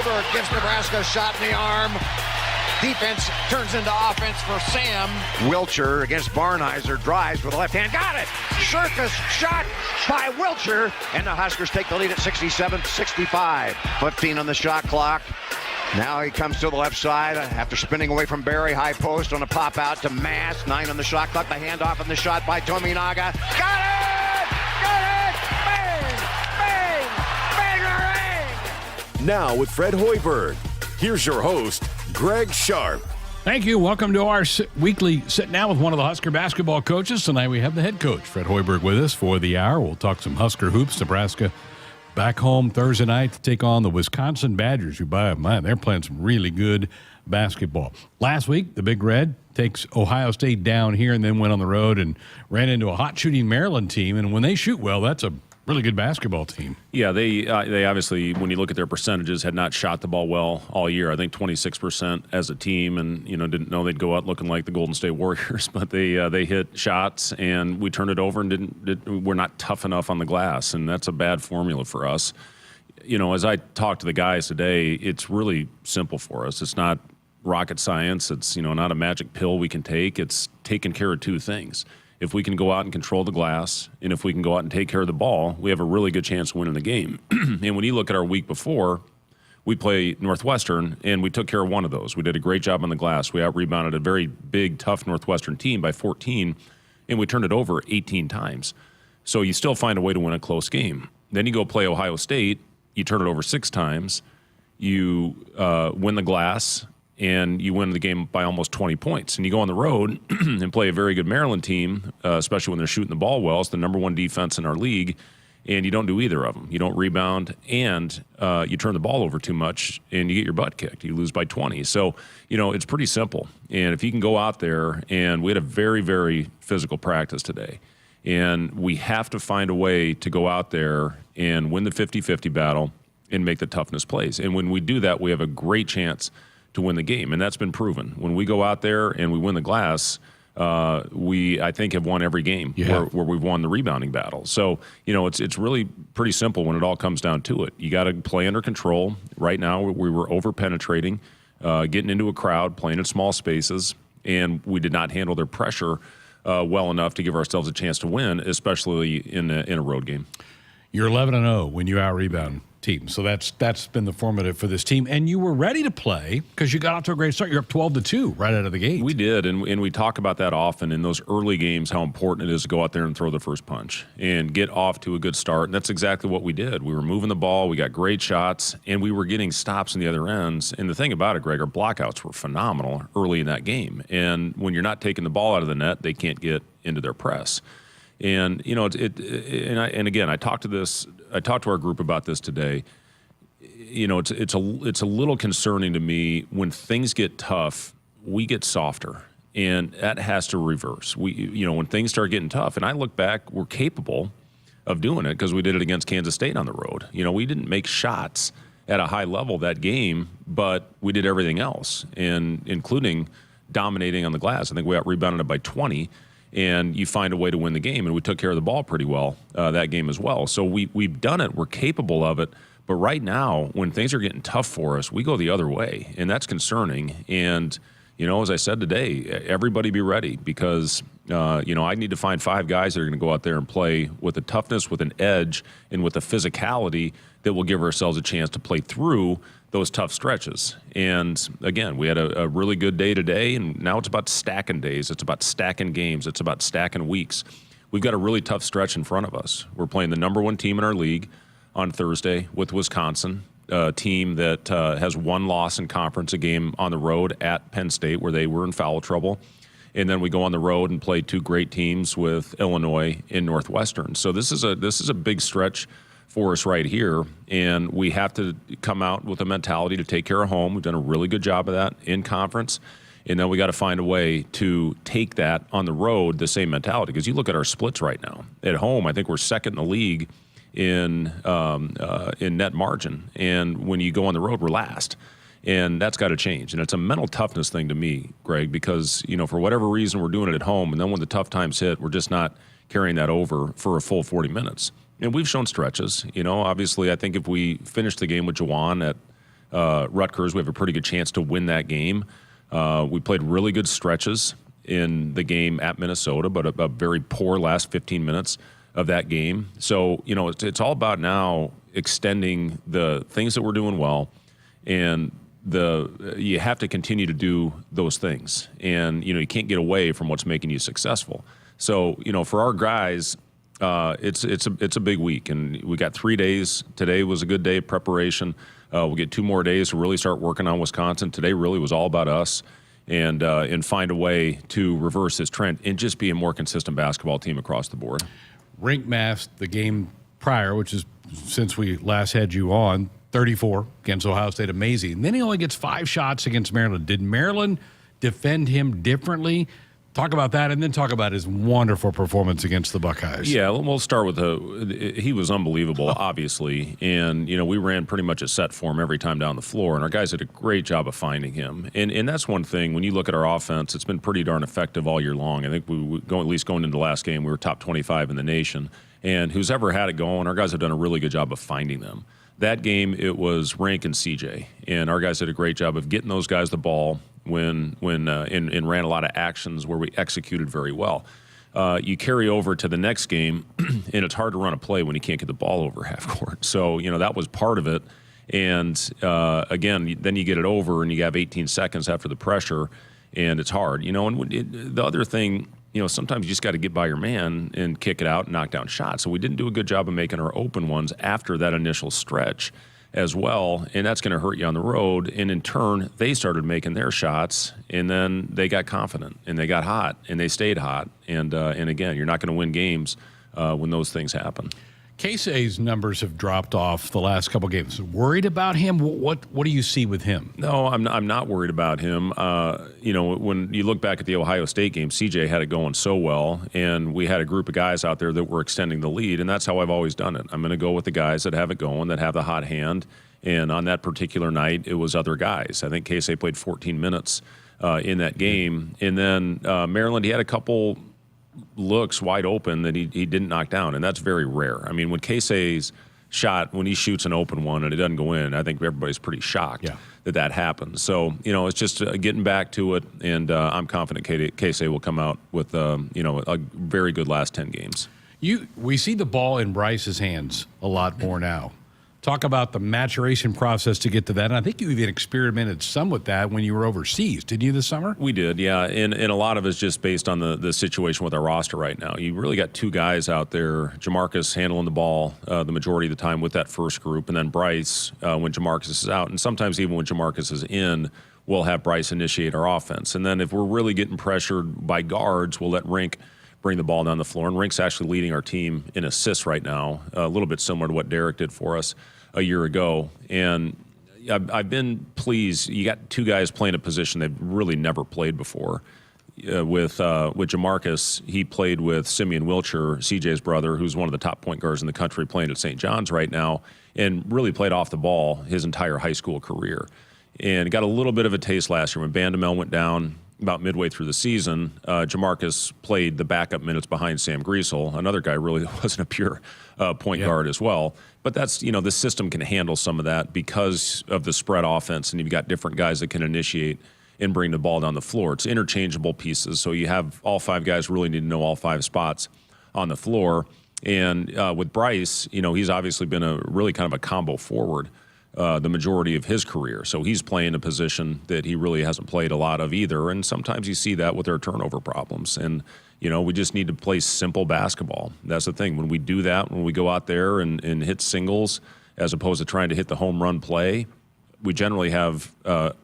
Hoiberg gives Nebraska a shot in the arm. Defense turns into offense for Sam. Wilcher against Barnheiser, drives with the left hand. Got it! Circus shot by Wilcher. And the Huskers take the lead at 67-65. 15 on the shot clock. Now he comes to the left side after spinning away from Barry. High post on a pop out to Mass. 9 on the shot clock. The handoff on the shot by Tominaga. Got it! Got it! Bang! Bang! Bang! Now with Fred Hoiberg, here's your host, Greg Sharpe. Thank you. Welcome to our weekly sit down with one of the Husker basketball coaches. Tonight we have the head coach, Fred Hoiberg, with us for the hour. We'll talk some Husker hoops. Nebraska back home Thursday night to take on the Wisconsin Badgers, who, by man, they're playing some really good basketball. Last week, the Big Red takes Ohio State down here and then went on the road and ran into a hot shooting Maryland team. And when they shoot well, that's a really good basketball team. Yeah, they obviously, when you look at their percentages, had not shot the ball well all year. I think 26% as a team, and didn't know they'd go out looking like the Golden State Warriors. But they hit shots, and we turned it over and we're not tough enough on the glass, and that's a bad formula for us. As I talked to the guys today, it's really simple for us. It's not rocket science. It's not a magic pill we can take. It's taking care of two things. If we can go out and control the glass, and if we can go out and take care of the ball, we have a really good chance of winning the game. And when you look at our week before, we play Northwestern, and we took care of one of those. We did a great job on the glass. We out-rebounded a very big, tough Northwestern team by 14, and we turned it over 18 times. So you still find a way to win a close game. Then you go play Ohio State, you turn it over 6 times, you win the glass, and you win the game by almost 20 points. And you go on the road and play a very good Maryland team, especially when they're shooting the ball well. It's the number 1 defense in our league, and you don't do either of them. You don't rebound, and you turn the ball over too much, and you get your butt kicked. You lose by 20. So, it's pretty simple. And if you can go out there, and we had a very, very physical practice today, and we have to find a way to go out there and win the 50-50 battle and make the toughness plays. And when we do that, we have a great chance to win the game, and that's been proven. When we go out there and we win the glass, we, I think, have won every game where we've won the rebounding battle. So, it's really pretty simple when it all comes down to it. You got to play under control. Right now, we were over-penetrating, getting into a crowd, playing in small spaces, and we did not handle their pressure well enough to give ourselves a chance to win, especially in a road game. You're 11-0 when you out-rebound teams. So that's been the formative for this team. And you were ready to play because you got off to a great start. You're up 12-2 right out of the gate. We did, and we talk about that often in those early games, how important it is to go out there and throw the first punch and get off to a good start. And that's exactly what we did. We were moving the ball, we got great shots, and we were getting stops in the other ends. And the thing about it, Greg, our blockouts were phenomenal early in that game. And when you're not taking the ball out of the net, they can't get into their press. And and again, I talked to our group about this today. It's a little concerning to me when things get tough, we get softer, and that has to reverse. When things start getting tough, and I look back, we're capable of doing it because we did it against Kansas State on the road. We didn't make shots at a high level that game, but we did everything else, and including dominating on the glass. I think we out-rebounded it by 20. And you find a way to win the game, and we took care of the ball pretty well that game as well. So we've done it. We're capable of it. But right now, when things are getting tough for us, we go the other way, and that's concerning. And, as I said today, everybody be ready because, I need to find 5 guys that are going to go out there and play with a toughness, with an edge, and with a physicality that will give ourselves a chance to play through those tough stretches. And again, we had a really good day today, and now it's about stacking days. It's about stacking games. It's about stacking weeks. We've got a really tough stretch in front of us. We're playing the number 1 team in our league on Thursday with Wisconsin, a team that has 1 loss in conference, a game on the road at Penn State where they were in foul trouble. And then we go on the road and play 2 great teams with Illinois and Northwestern. So this is a big stretch for us right here, and we have to come out with a mentality to take care of home. We've done a really good job of that in conference, and then we got to find a way to take that on the road, the same mentality, because you look at our splits right now. At home, I think we're second in the league in net margin, and when you go on the road, we're last. And that's got to change. And it's a mental toughness thing to me, Greg, because, for whatever reason, we're doing it at home, and then when the tough times hit, we're just not carrying that over for a full 40 minutes. And we've shown stretches. Obviously, I think if we finish the game with Jawan at Rutgers, we have a pretty good chance to win that game. We played really good stretches in the game at Minnesota, but a very poor last 15 minutes of that game. So, it's all about now extending the things that we're doing well, and you have to continue to do those things. And, you can't get away from what's making you successful. So, for our guys, it's a big week, and we got 3 days. Today was a good day of preparation. We'll get 2 more days to really start working on Wisconsin. Today really was all about us and find a way to reverse this trend and just be a more consistent basketball team across the board. Rink masked the game prior, which is since we last had you on, 34 against Ohio State. Amazing. And then he only gets 5 shots against Maryland. Did Maryland defend him differently? Talk about that, and then talk about his wonderful performance against the Buckeyes. Yeah, we'll start with he was unbelievable, obviously. And, we ran pretty much a set for him every time down the floor, and our guys did a great job of finding him. And that's one thing. When you look at our offense, it's been pretty darn effective all year long. I think at least going into the last game, we were top 25 in the nation. And who's ever had it going, our guys have done a really good job of finding them. That game, it was Rank and CJ, and our guys did a great job of getting those guys the ball and ran a lot of actions where we executed very well. You carry over to the next game, and it's hard to run a play when you can't get the ball over half court. So, that was part of it. And, again, then you get it over, and you have 18 seconds after the pressure, and it's hard. And the other thing, sometimes you just got to get by your man and kick it out and knock down shots. So we didn't do a good job of making our open ones after that initial stretch as well, and that's going to hurt you on the road. And in turn, they started making their shots, and then they got confident, and they got hot, and they stayed hot. And again, you're not going to win games when those things happen. Casey's numbers have dropped off the last couple games. Worried about him? What do you see with him? No, I'm not worried about him. When you look back at the Ohio State game, CJ had it going so well, and we had a group of guys out there that were extending the lead, and that's how I've always done it. I'm going to go with the guys that have it going, that have the hot hand, and on that particular night, it was other guys. I think Casey played 14 minutes in that game, and then Maryland, he had a couple looks wide open that he didn't knock down, and that's very rare. I mean, when Casey's shot, when he shoots an open one and it doesn't go in, I think everybody's pretty shocked that happens. So, it's just getting back to it, and I'm confident Casey will come out with, a very good last 10 games. We see the ball in Bryce's hands a lot more now. Talk about the maturation process to get to that. And I think you even experimented some with that when you were overseas, didn't you, this summer? We did, yeah. And a lot of it's just based on the situation with our roster right now. You really got 2 guys out there, Jamarcus handling the ball the majority of the time with that first group, and then Brice when Jamarcus is out. And sometimes even when Jamarcus is in, we'll have Brice initiate our offense. And then if we're really getting pressured by guards, we'll let Rink bring the ball down the floor. And Rink's actually leading our team in assists right now, a little bit similar to what Derek did for us a year ago. And I've been pleased. You got 2 guys playing a position they've really never played before. With Jamarcus, he played with Simeon Wilcher, CJ's brother, who's one of the top point guards in the country, playing at St. John's right now, and really played off the ball his entire high school career. And got a little bit of a taste last year when Bandamel went down about midway through the season. Jamarcus played the backup minutes behind Sam Griesel, another guy really wasn't a pure point guard as well. But that's, the system can handle some of that because of the spread offense, and you've got different guys that can initiate and bring the ball down the floor. It's interchangeable pieces, so you have all 5 guys really need to know all 5 spots on the floor. And with Brice, he's obviously been a really kind of a combo forward the majority of his career. So he's playing a position that he really hasn't played a lot of either. And sometimes you see that with their turnover problems. And, we just need to play simple basketball. That's the thing. When we do that, when we go out there and hit singles as opposed to trying to hit the home run play, we generally have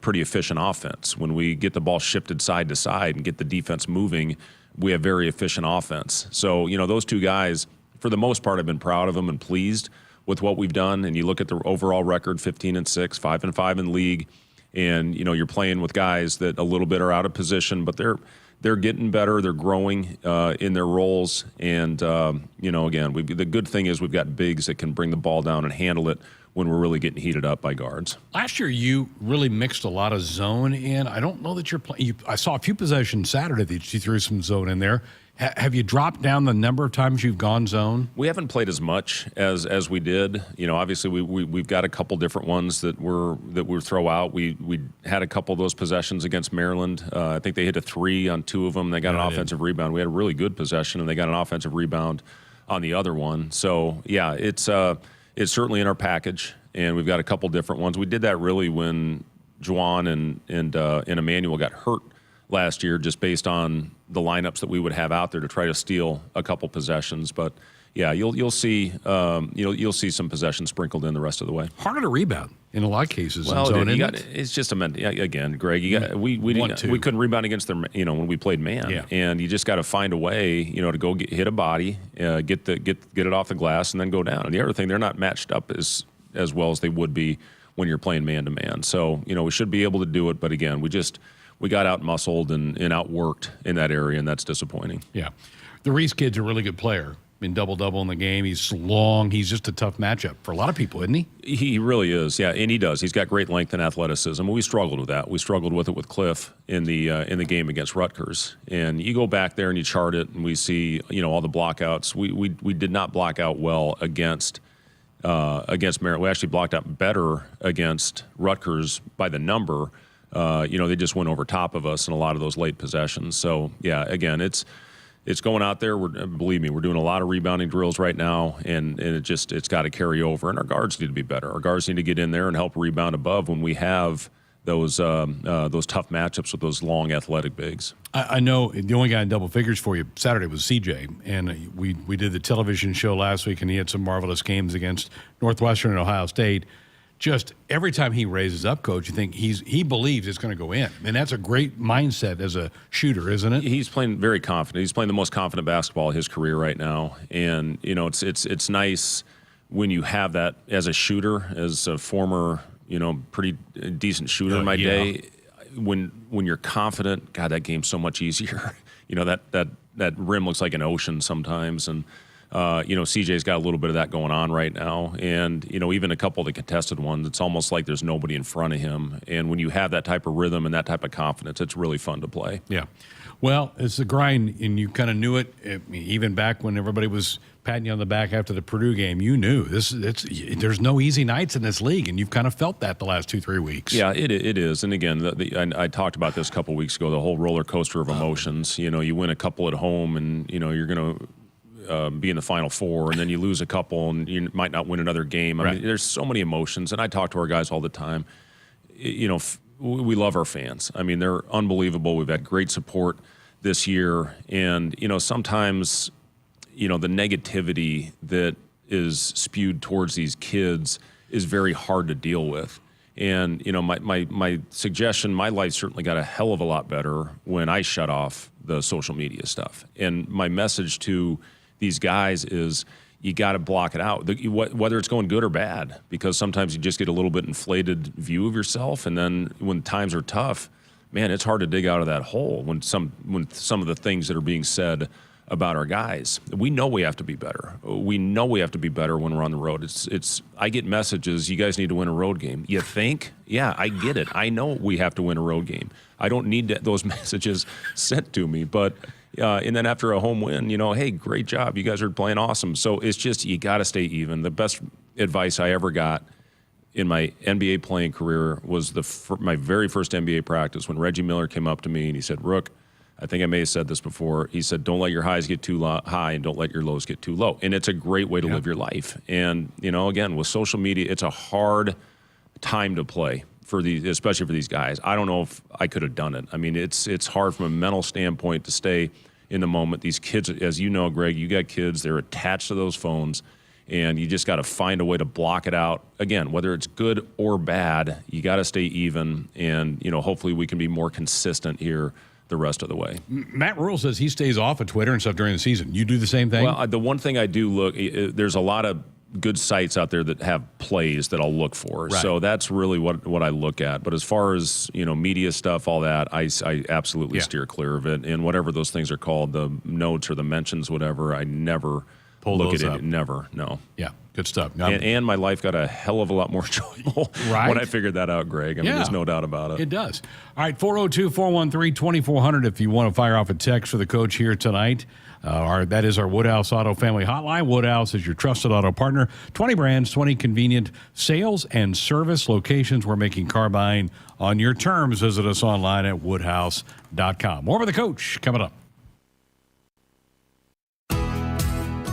pretty efficient offense. When we get the ball shifted side to side and get the defense moving, we have very efficient offense. So, those 2 guys, for the most part, I've been proud of them and pleased with what we've done. And you look at the overall record, 15-6, 5-5 in league, and you're playing with guys that a little bit are out of position, but they're getting better, they're growing in their roles. And again, the good thing is we've got bigs that can bring the ball down and handle it when we're really getting heated up by guards. Last year, you really mixed a lot of zone in. I don't know that you're playing. I saw a few possessions Saturday that you threw some zone in there. Have you dropped down the number of times you've gone zone? We haven't played as much as we did. Obviously we've got a couple different ones that we throw out. We had a couple of those possessions against Maryland. I think they hit a 3 on 2 of them. They got an offensive rebound. We had a really good possession, and they got an offensive rebound on the other one. So yeah, it's certainly in our package, and we've got a couple different ones. We did that really when Juwan and Emmanuel got hurt last year, just based on the lineups that we would have out there to try to steal a couple possessions. But yeah, you'll see some possessions sprinkled in the rest of the way. Harder to rebound in a lot of cases. Well, it's just again, Greg. We couldn't rebound against them. When we played man, and you just got to find a way, to go hit a body, get it off the glass, and then go down. And the other thing, they're not matched up as well as they would be when you're playing man to man. So we should be able to do it, but again, we got out-muscled and outworked in that area, and that's disappointing. Yeah. The Reese kid's a really good player. Been double-double in the game. He's long. He's just a tough matchup for a lot of people, isn't he? He really is, yeah, and he does. He's got great length and athleticism. We struggled with that. We struggled with it with Cliff in the game against Rutgers. And you go back there and you chart it, and we see, all the blockouts. We did not block out well against Maryland. We actually blocked out better against Rutgers by the number. They just went over top of us in a lot of those late possessions. So, yeah, again, it's going out there. Believe me, we're doing a lot of rebounding drills right now, and it's got to carry over. And our guards need to be better. Our guards need to get in there and help rebound above when we have those tough matchups with those long athletic bigs. I know the only guy in double figures for you Saturday was CJ, and we did the television show last week, and he had some marvelous games against Northwestern and Ohio State. Just every time he raises up, Coach, you think he believes it's going to go in. And that's a great mindset as a shooter, isn't it? He's playing very confident. He's playing the most confident basketball of his career right now. And, it's nice when you have that as a shooter, as a former, pretty decent shooter in my day. When you're confident, God, that game's so much easier. That rim looks like an ocean sometimes. And, CJ's got a little bit of that going on right now. And, even a couple of the contested ones, it's almost like there's nobody in front of him. And when you have that type of rhythm and that type of confidence, it's really fun to play. Yeah. Well, it's a grind, and you kind of knew it. Even back when everybody was patting you on the back after the Purdue game, you knew there's no easy nights in this league, and you've kind of felt that the last 2-3 weeks. Yeah, it is. And again, I talked about this a couple of weeks ago, the whole roller coaster of emotions. You win a couple at home, and, you're going to be in the Final Four, and then you lose a couple, and you might not win another game. I mean, there's so many emotions, and I talk to our guys all the time. We love our fans. I mean, they're unbelievable. We've had great support this year, and sometimes, the negativity that is spewed towards these kids is very hard to deal with. And my suggestion, my life certainly got a hell of a lot better when I shut off the social media stuff. And my message to these guys is you got to block it out, whether it's going good or bad, because sometimes you just get a little bit inflated view of yourself. And then when times are tough, man, it's hard to dig out of that hole when some of the things that are being said about our guys. We know we have to be better. We know we have to be better when we're on the road. I get messages, you guys need to win a road game. You think? Yeah, I get it. I know we have to win a road game. I don't need those messages sent to me, but and then after a home win, hey, great job. You guys are playing awesome. So it's just, you got to stay even. The best advice I ever got in my NBA playing career was my very first NBA practice when Reggie Miller came up to me and he said, Rook, I think I may have said this before. He said, don't let your highs get too high and don't let your lows get too low. And it's a great way to live your life. And, again, with social media, it's a hard time to play especially for these guys. I don't know if I could have done it. I mean, it's hard from a mental standpoint to stay in the moment. These kids, as you know, Greg, you got kids, they're attached to those phones, and you just got to find a way to block it out. Again, whether it's good or bad, you got to stay even, and, hopefully we can be more consistent here the rest of the way. Matt Rule says he stays off of Twitter and stuff during the season. You do the same thing? Well, the one thing I do look, there's a lot of good sites out there that have plays that I'll look for. Right. So that's really what I look at. But as far as, media stuff, all that, I absolutely steer clear of it. And whatever those things are called, the notes or the mentions, whatever, I never pull look those at up. it. Never, no. Yeah, good stuff. And my life got a hell of a lot more enjoyable when I figured that out, Greg. I mean, there's no doubt about it. It does. All right, 402-413-2400 if you want to fire off a text for the coach here tonight. That is our Woodhouse Auto Family Hotline. Woodhouse is your trusted auto partner. 20 brands, 20 convenient sales and service locations. We're making car buying on your terms. Visit us online at woodhouse.com. More with the coach coming up.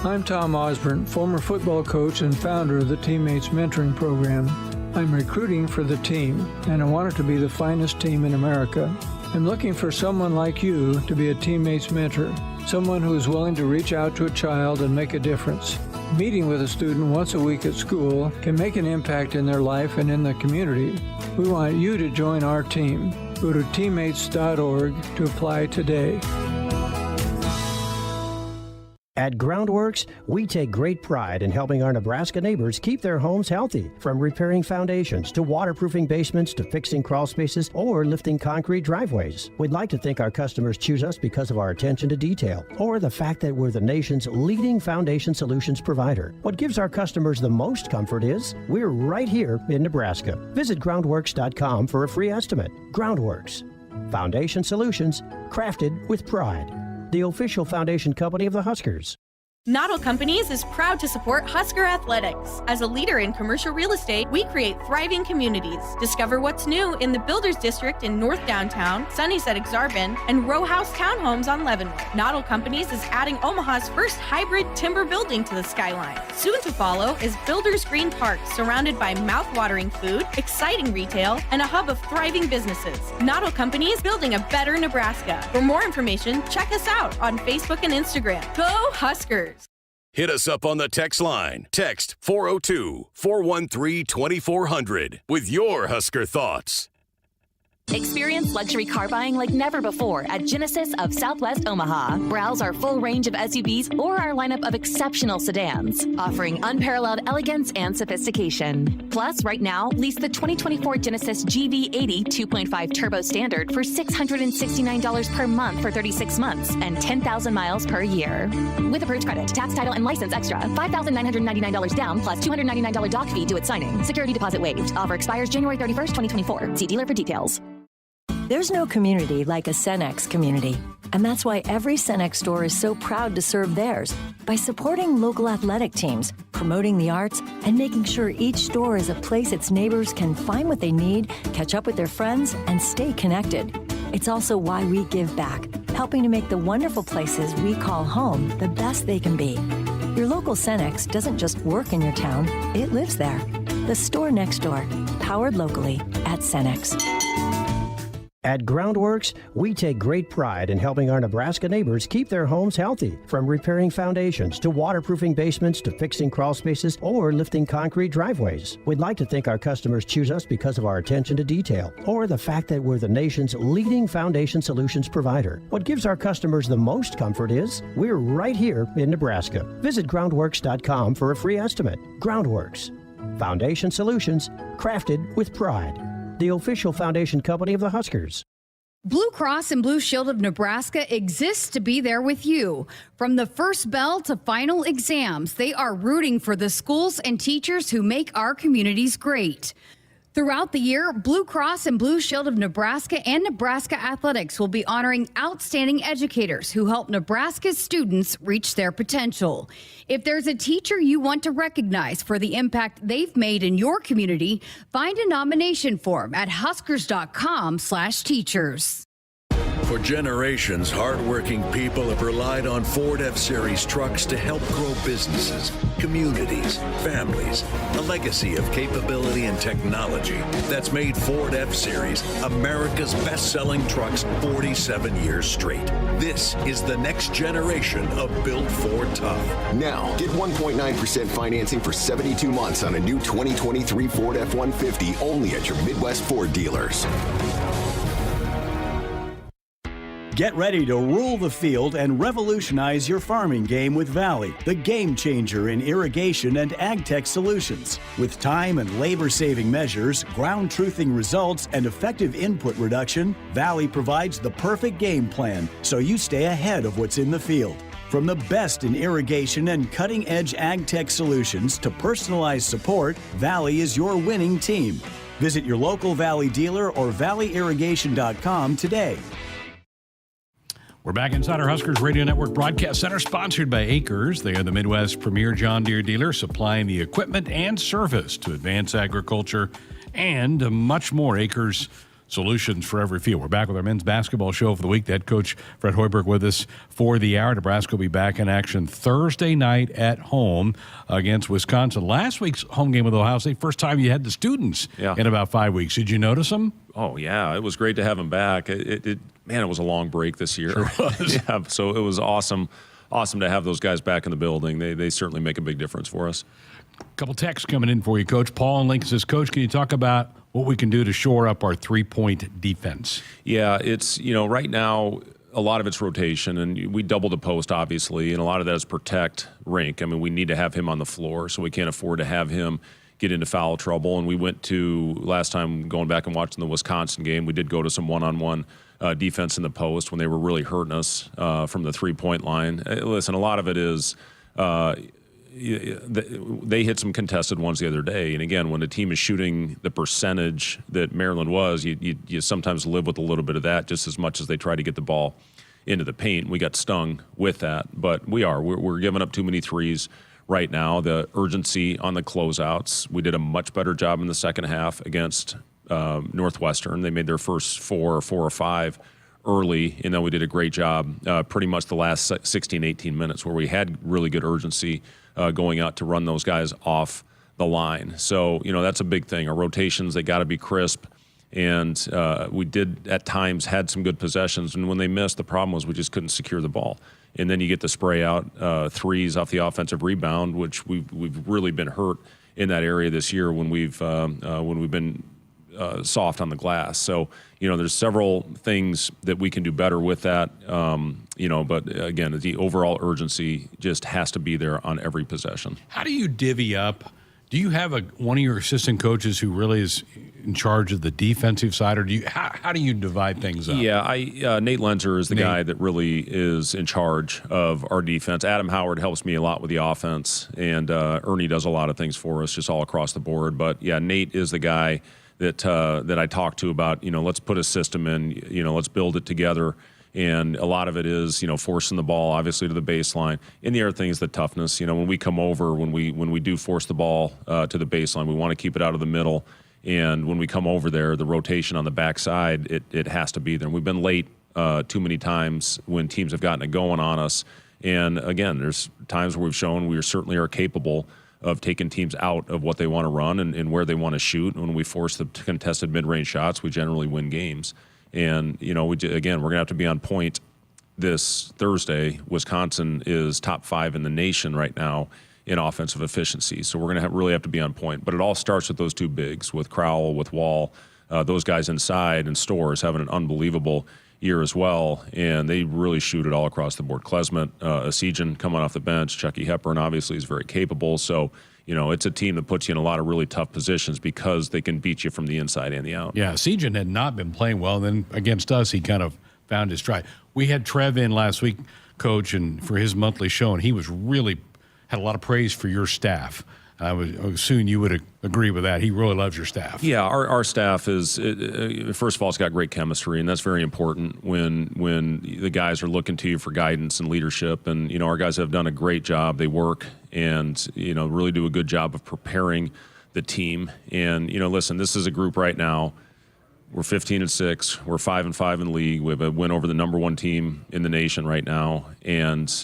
I'm Tom Osborne, former football coach and founder of the Teammates Mentoring Program. I'm recruiting for the team, and I want it to be the finest team in America. I'm looking for someone like you to be a teammate's mentor, someone who is willing to reach out to a child and make a difference. Meeting with a student once a week at school can make an impact in their life and in the community. We want you to join our team. Go to teammates.org to apply today. At Groundworks, we take great pride in helping our Nebraska neighbors keep their homes healthy, from repairing foundations to waterproofing basements to fixing crawl spaces or lifting concrete driveways. We'd like to think our customers choose us because of our attention to detail or the fact that we're the nation's leading foundation solutions provider. What gives our customers the most comfort is we're right here in Nebraska. Visit groundworks.com for a free estimate. Groundworks, foundation solutions crafted with pride. The official foundation company of the Huskers. Noddle Companies is proud to support Husker athletics. As a leader in commercial real estate, we create thriving communities. Discover what's new in the Builders District in North Downtown, Sunnyside Exarban, and Row House Townhomes on Leavenworth. Noddle Companies is adding Omaha's first hybrid timber building to the skyline. Soon to follow is Builders Green Park, surrounded by mouth-watering food, exciting retail, and a hub of thriving businesses. Noddle Companies, building a better Nebraska. For more information, check us out on Facebook and Instagram. Go Huskers! Hit us up on the text line. Text 402-413-2400 with your Husker thoughts. Experience luxury car buying like never before at Genesis of Southwest Omaha. Browse our full range of SUVs or our lineup of exceptional sedans, offering unparalleled elegance and sophistication. Plus, right now, lease the 2024 Genesis GV80 2.5 Turbo Standard for $669 per month for 36 months and 10,000 miles per year. With approved credit, tax, title, and license extra, $5,999 down plus $299 doc fee due at signing. Security deposit waived. Offer expires January 31st, 2024. See dealer for details. There's no community like a Cenex community, and that's why every Cenex store is so proud to serve theirs by supporting local athletic teams, promoting the arts, and making sure each store is a place its neighbors can find what they need, catch up with their friends, and stay connected. It's also why we give back, helping to make the wonderful places we call home the best they can be. Your local Cenex doesn't just work in your town, it lives there. The store next door, powered locally at Cenex. At Groundworks, we take great pride in helping our Nebraska neighbors keep their homes healthy, from repairing foundations to waterproofing basements to fixing crawl spaces or lifting concrete driveways. We'd like to think our customers choose us because of our attention to detail or the fact that we're the nation's leading foundation solutions provider. What gives our customers the most comfort is we're right here in Nebraska. Visit groundworks.com for a free estimate. Groundworks, foundation solutions crafted with pride. The official foundation company of the Huskers. Blue Cross and Blue Shield of Nebraska exists to be there with you. From the first bell to final exams, they are rooting for the schools and teachers who make our communities great. Throughout the year, Blue Cross and Blue Shield of Nebraska and Nebraska Athletics will be honoring outstanding educators who help Nebraska's students reach their potential. If there's a teacher you want to recognize for the impact they've made in your community, find a nomination form at huskers.com/teachers. For generations, hardworking people have relied on Ford F-Series trucks to help grow businesses, communities, families. A legacy of capability and technology that's made Ford F-Series America's best-selling trucks 47 years straight. This is the next generation of Built Ford Tough. Now, get 1.9% financing for 72 months on a new 2023 Ford F-150 only at your Midwest Ford dealers. Get ready to rule the field and revolutionize your farming game with Valley, the game changer in irrigation and ag tech solutions. With time and labor-saving measures, ground truthing results, and effective input reduction, Valley provides the perfect game plan so you stay ahead of what's in the field. From the best in irrigation and cutting-edge ag tech solutions to personalized support, Valley is your winning team. Visit your local Valley dealer or valleyirrigation.com today. We're back inside our Huskers Radio Network Broadcast Center, sponsored by Acres. They are the Midwest's premier John Deere dealer, supplying the equipment and service to advance agriculture and much more. Acres, solutions for every field. We're back with our men's basketball show of the week. The head coach, Fred Hoiberg, with us for the hour. Nebraska will be back in action Thursday night at home against Wisconsin. Last week's home game with Ohio State, first time you had the students in about 5 weeks. Did you notice them? Oh, yeah. It was great to have them back. Man, it was a long break this year. Sure was. Yeah, so it was awesome to have those guys back in the building. They certainly make a big difference for us. A couple texts coming in for you, Coach. Paul in Lincoln says, Coach, can you talk about what we can do to shore up our three-point defense? Yeah, it's, right now, a lot of it's rotation, and we double the post, obviously, and a lot of that is protect Rink. I mean, we need to have him on the floor, so we can't afford to have him get into foul trouble. And we went to, last time, going back and watching the Wisconsin game, we did go to some one-on-one defense in the post when they were really hurting us from the three-point line. Listen, a lot of it is they hit some contested ones the other day. And again, when the team is shooting the percentage that Maryland was, you sometimes live with a little bit of that just as much as they try to get the ball into the paint. We got stung with that, but we're giving up too many threes right now. The urgency on the closeouts, we did a much better job in the second half against Northwestern. They made their first four or five early, and then we did a great job pretty much the last 16, 18 minutes where we had really good urgency going out to run those guys off the line. So, that's a big thing. Our rotations, they got to be crisp. And we did, at times, had some good possessions. And when they missed, the problem was we just couldn't secure the ball. And then you get the spray out threes off the offensive rebound, which we've really been hurt in that area this year when we've been soft on the glass. So, there's several things that we can do better with that. But again, the overall urgency just has to be there on every possession. How do you divvy up? Do you have one of your assistant coaches who really is in charge of the defensive side, or how do you divide things up? Yeah, Nate Lenzer is the guy that really is in charge of our defense. Adam Howard helps me a lot with the offense, and Ernie does a lot of things for us just all across the board. But yeah, Nate is the guy that I talk to about, let's put a system in, let's build it together. And a lot of it is, forcing the ball, obviously, to the baseline. And the other thing is the toughness. When we come over, when we do force the ball to the baseline, we want to keep it out of the middle. And when we come over there, the rotation on the backside, it has to be there. And we've been late too many times when teams have gotten it going on us. And again, there's times where we've shown we certainly are capable of taking teams out of what they want to run and where they want to shoot. And when we force the contested mid-range shots, we generally win games. And, we're going to have to be on point this Thursday. Wisconsin is top 5 in the nation right now in offensive efficiency. So we're going to really have to be on point. But it all starts with those two bigs, with Crowell, with Wall, those guys inside, and Storrs having an unbelievable year as well. And they really shoot it all across the board. Klesmet, Asijan coming off the bench, Chucky Hepburn obviously is very capable. So, it's a team that puts you in a lot of really tough positions because they can beat you from the inside and the out. Yeah, Asijan had not been playing well. Then against us, he kind of found his stride. We had Trev in last week, Coach, and for his monthly show, and he was really had a lot of praise for your staff. I would assume you would agree with that. He really loves your staff. Yeah, our staff is, first of all, it's got great chemistry, and that's very important when the guys are looking to you for guidance and leadership. And, our guys have done a great job. They work and, really do a good job of preparing the team. And, listen, this is a group right now. We're 15-6. We're 5-5 in the league. We have a win over the number 1 team in the nation right now. And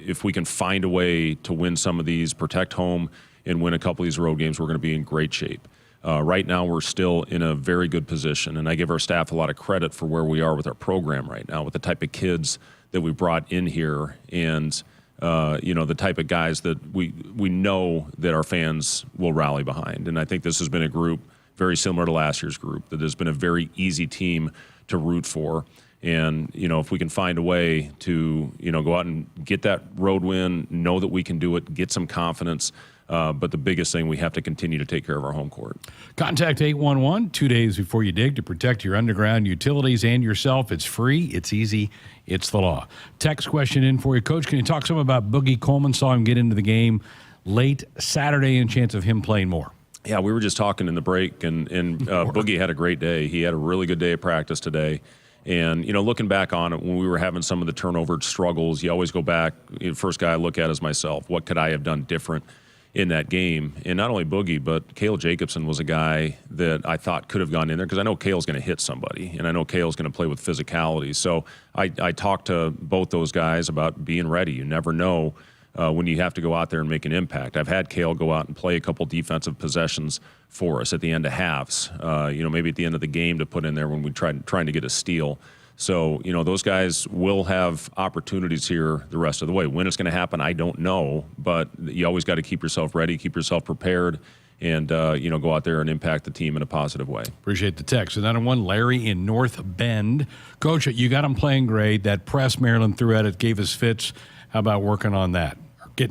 if we can find a way to win some of these, protect home, and win a couple of these road games, we're going to be in great shape. Right now, we're still in a very good position, and I give our staff a lot of credit for where we are with our program right now, with the type of kids that we brought in here, and the type of guys that we know that our fans will rally behind. And I think this has been a group very similar to last year's group, that has been a very easy team to root for. And, if we can find a way to, go out and get that road win, know that we can do it, get some confidence But the biggest thing, we have to continue to take care of our home court. Contact 811 2 days before you dig to protect your underground utilities and yourself. It's free, it's easy, it's the law. Text question in for you, Coach. Can you talk some about Boogie Coleman? Saw him get into the game late Saturday and chance of him playing more. Yeah, we were just talking in the break, and Boogie had a great day. He had a really good day of practice today. And, looking back on it, when we were having some of the turnover struggles, you always go back. The first guy I look at is myself. What could I have done different in that game? And not only Boogie, but Cale Jacobson was a guy that I thought could have gone in there, because I know Cale's going to hit somebody, and I know Cale's going to play with physicality. So I talked to both those guys about being ready. You never know when you have to go out there and make an impact. I've had Cale go out and play a couple defensive possessions for us at the end of halves, maybe at the end of the game to put in there when we trying to get a steal. So, those guys will have opportunities here the rest of the way. When it's going to happen, I don't know, but you always got to keep yourself ready, keep yourself prepared, and, go out there and impact the team in a positive way. Appreciate the text. Another one, Larry in North Bend. Coach, you got him playing great. That press Maryland threw at it gave us fits. How about working on that?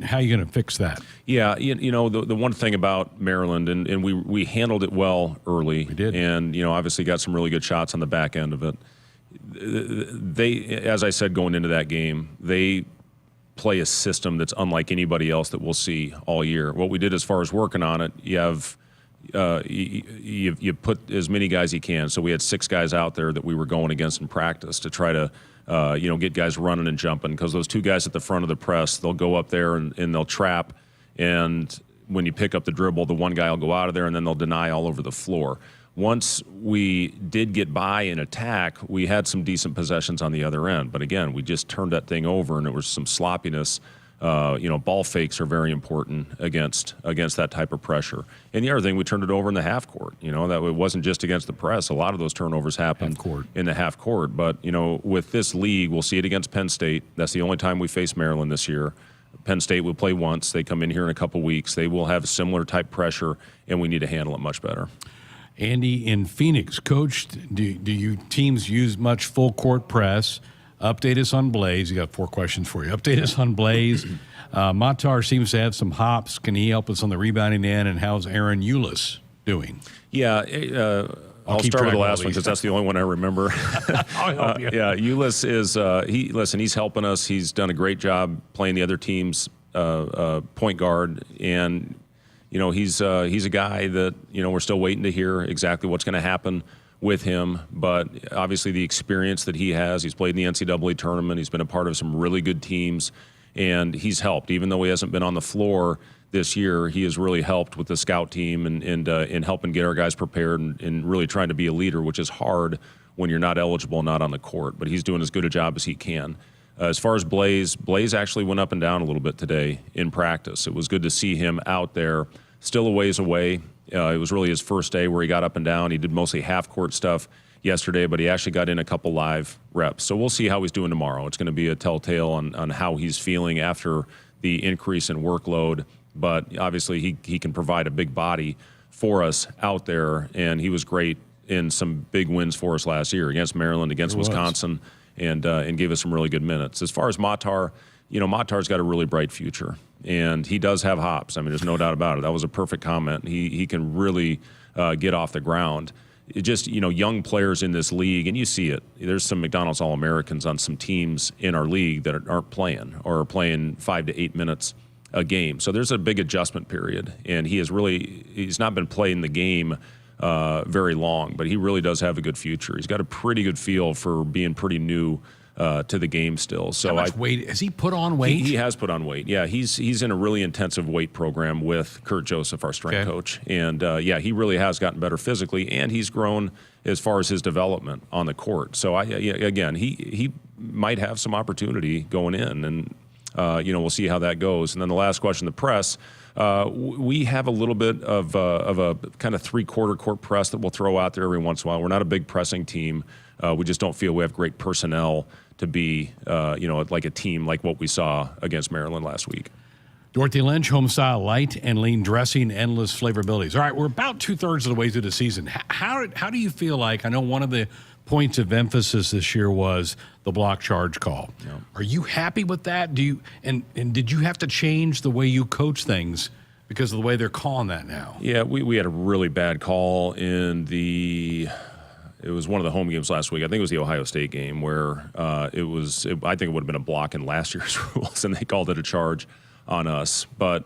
How are you going to fix that? Yeah, the one thing about Maryland, and we handled it well early. We did. And, obviously got some really good shots on the back end of it. They, as I said going into that game, they play a system that's unlike anybody else that we'll see all year. What we did as far as working on it, you put as many guys you can. So we had 6 guys out there that we were going against in practice to try to get guys running and jumping, because those 2 guys at the front of the press, they'll go up there and they'll trap, and when you pick up the dribble, the one guy will go out of there and then they'll deny all over the floor. Once we did get by in attack, we had some decent possessions on the other end, but again, we just turned that thing over and there was some sloppiness. Ball fakes are very important against that type of pressure. And the other thing, we turned it over in the half court. That it wasn't just against the press. A lot of those turnovers happened in the half court. But, with this league, we'll see it against Penn State. That's the only time we face Maryland this year. Penn State will play once. They come in here in a couple weeks. They will have similar type pressure, and we need to handle it much better. Andy in Phoenix. Coach, do you teams use much full court press? Update us on Blaze. You got 4 questions for you. Update us on Blaze. Matar seems to have some hops. Can he help us on the rebounding end? And how's Aaron Eulis doing? Yeah, I'll start with the last one because that's the only one I remember. I'll help you. Yeah, Eulis is he's helping us. He's done a great job playing the other team's point guard, and he's a guy that we're still waiting to hear exactly what's going to happen with him, but obviously the experience that he has, he's played in the NCAA tournament, he's been a part of some really good teams, and he's helped. Even though he hasn't been on the floor this year, he has really helped with the scout team and helping get our guys prepared and really trying to be a leader, which is hard when you're not eligible and not on the court, but he's doing as good a job as he can. As far as Blaze actually went up and down a little bit today in practice. It was good to see him out there, still a ways away. It was really his first day where he got up and down. He did mostly half-court stuff yesterday, but he actually got in a couple live reps. So we'll see how he's doing tomorrow. It's going to be a telltale on how he's feeling after the increase in workload. But obviously he can provide a big body for us out there, and he was great in some big wins for us last year against Maryland, against Wisconsin, and gave us some really good minutes. As far as Matar, Matar's got a really bright future, and he does have hops. I mean, there's no doubt about it. That was a perfect comment. He can really get off the ground. It just, young players in this league, and you see it. There's some McDonald's All-Americans on some teams in our league that aren't playing or are playing 5 to 8 minutes a game. So there's a big adjustment period, and he's not been playing the game very long, but he really does have a good future. He's got a pretty good feel for being pretty new to the game still. So how much weight has he put on? Weight? He has put on weight. Yeah, he's in a really intensive weight program with Kurt Joseph, our strength coach, and he really has gotten better physically, and he's grown as far as his development on the court. So he might have some opportunity going in, and we'll see how that goes. And then the last question, the press. We have a little bit of a kind of 3/4 court press that we'll throw out there every once in a while. We're not a big pressing team. We just don't feel we have great personnel to be, like a team like what we saw against Maryland last week. Dorothy Lynch, home style, light and lean dressing, endless flavorabilities. All right, we're about 2/3 of the way through the season. How do you feel like, I know one of the points of emphasis this year was the block charge call. Yeah. Are you happy with that? And did you have to change the way you coach things because of the way they're calling that now. Yeah, we had a really bad call in it was one of the home games last week. I think it was the Ohio State game where I think it would have been a block in last year's rules, and they called it a charge on us. But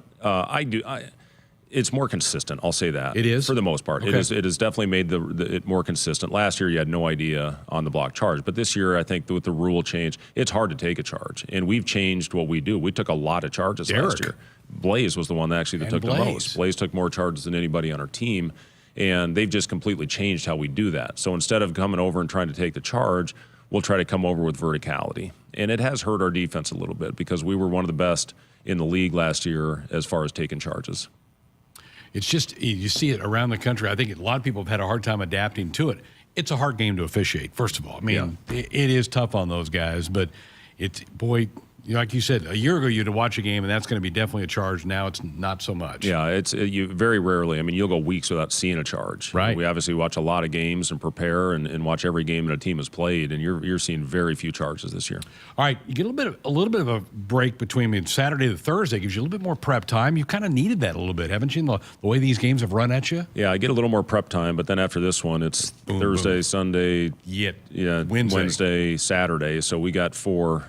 it's more consistent. I'll say that. It is? For the most part. Okay. It has definitely made it more consistent. Last year, you had no idea on the block charge. But this year, I think with the rule change, it's hard to take a charge. And we've changed what we do. We took a lot of charges last year. Blaze was the one that took the most. Blaze took more charges than anybody on our team. And they've just completely changed how we do that. So instead of coming over and trying to take the charge, we'll try to come over with verticality. And it has hurt our defense a little bit because we were one of the best in the league last year as far as taking charges. It's just, you see it around the country. I think a lot of people have had a hard time adapting to it. It's a hard game to officiate, first of all. I mean, it is tough on those guys, but like you said, a year ago you'd watch a game and that's going to be definitely a charge. Now it's not so much. Yeah, you very rarely. I mean, you'll go weeks without seeing a charge. Right. We obviously watch a lot of games and prepare and watch every game that a team has played, and you're seeing very few charges this year. All right, you get a little bit of a break between Saturday to Thursday. Gives you a little bit more prep time. You kind of needed that a little bit, haven't you? The way these games have run at you. Yeah, I get a little more prep time, but then after this one, it's Thursday, Sunday, Wednesday, Saturday. So we got 4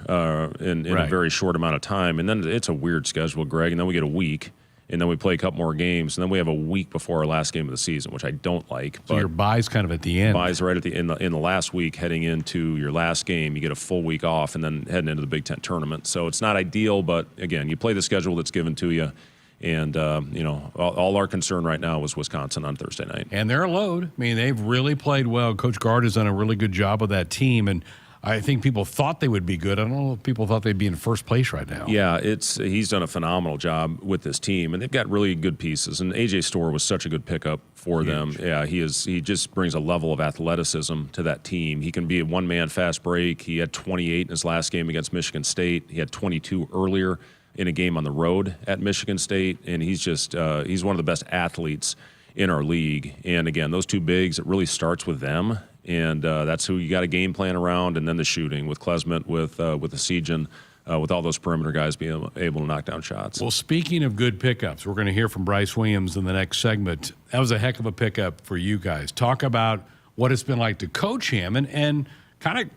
in a very short amount of time, and then it's a weird schedule, Greg, and then we get a week, and then we play a couple more games, and then we have a week before our last game of the season, which I don't like. So your bye's kind of at the end. Bye's right at in the last week, heading into your last game. You get a full week off, and then heading into the Big Ten tournament. So it's not ideal, but again, you play the schedule that's given to you, and all our concern right now was Wisconsin on Thursday night. And they're a load. I mean, they've really played well. Coach Gard has done a really good job with that team, and I think people thought they would be good. I don't know if people thought they'd be in first place right now. Yeah, he's done a phenomenal job with this team, and they've got really good pieces. And A.J. Storr was such a good pickup for them. Yeah, he just brings a level of athleticism to that team. He can be a one-man fast break. He had 28 in his last game against Michigan State. He had 22 earlier in a game on the road at Michigan State, and he's one of the best athletes in our league. And again, those two bigs, it really starts with them. And that's who you got a game plan around, and then the shooting with Klesmet, with Esijan, with all those perimeter guys being able to knock down shots. Well, speaking of good pickups, we're going to hear from Bryce Williams in the next segment. That was a heck of a pickup for you guys. Talk about what it's been like to coach him and kind of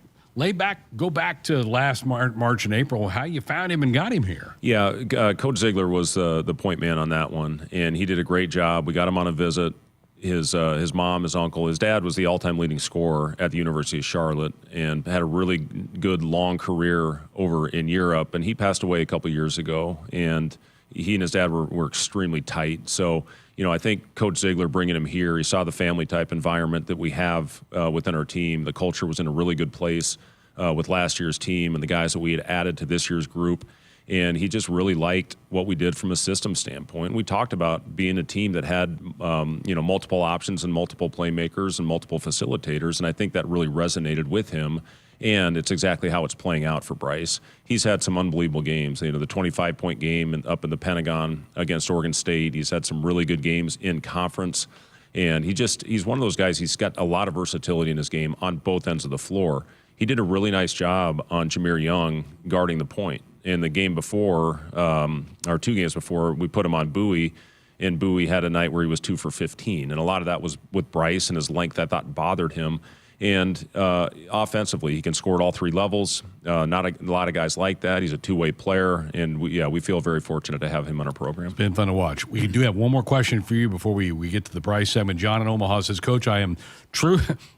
go back to last March and April, how you found him and got him here. Yeah, Coach Ziegler was the point man on that one, and he did a great job. We got him on a visit. His mom, his uncle, his dad was the all-time leading scorer at the University of Charlotte and had a really good long career over in Europe. And he passed away a couple years ago, and he and his dad were extremely tight. So, I think Coach Ziegler bringing him here, he saw the family-type environment that we have within our team. The culture was in a really good place with last year's team and the guys that we had added to this year's group. And he just really liked what we did from a system standpoint. We talked about being a team that had, multiple options and multiple playmakers and multiple facilitators, and I think that really resonated with him. And it's exactly how it's playing out for Brice. He's had some unbelievable games. The 25-point game up in the Pentagon against Oregon State. He's had some really good games in conference. And he's one of those guys, he's got a lot of versatility in his game on both ends of the floor. He did a really nice job on Jameer Young guarding the point. In the game before, or 2 games before, we put him on Bowie, and Bowie had a night where he was 2 for 15. And a lot of that was with Brice and his length, I thought, bothered him. And offensively, he can score at all 3 levels. Not a lot of guys like that. He's a two-way player, and we feel very fortunate to have him on our program. It's been fun to watch. We do have one more question for you before we get to the Brice segment. John in Omaha says, Coach, this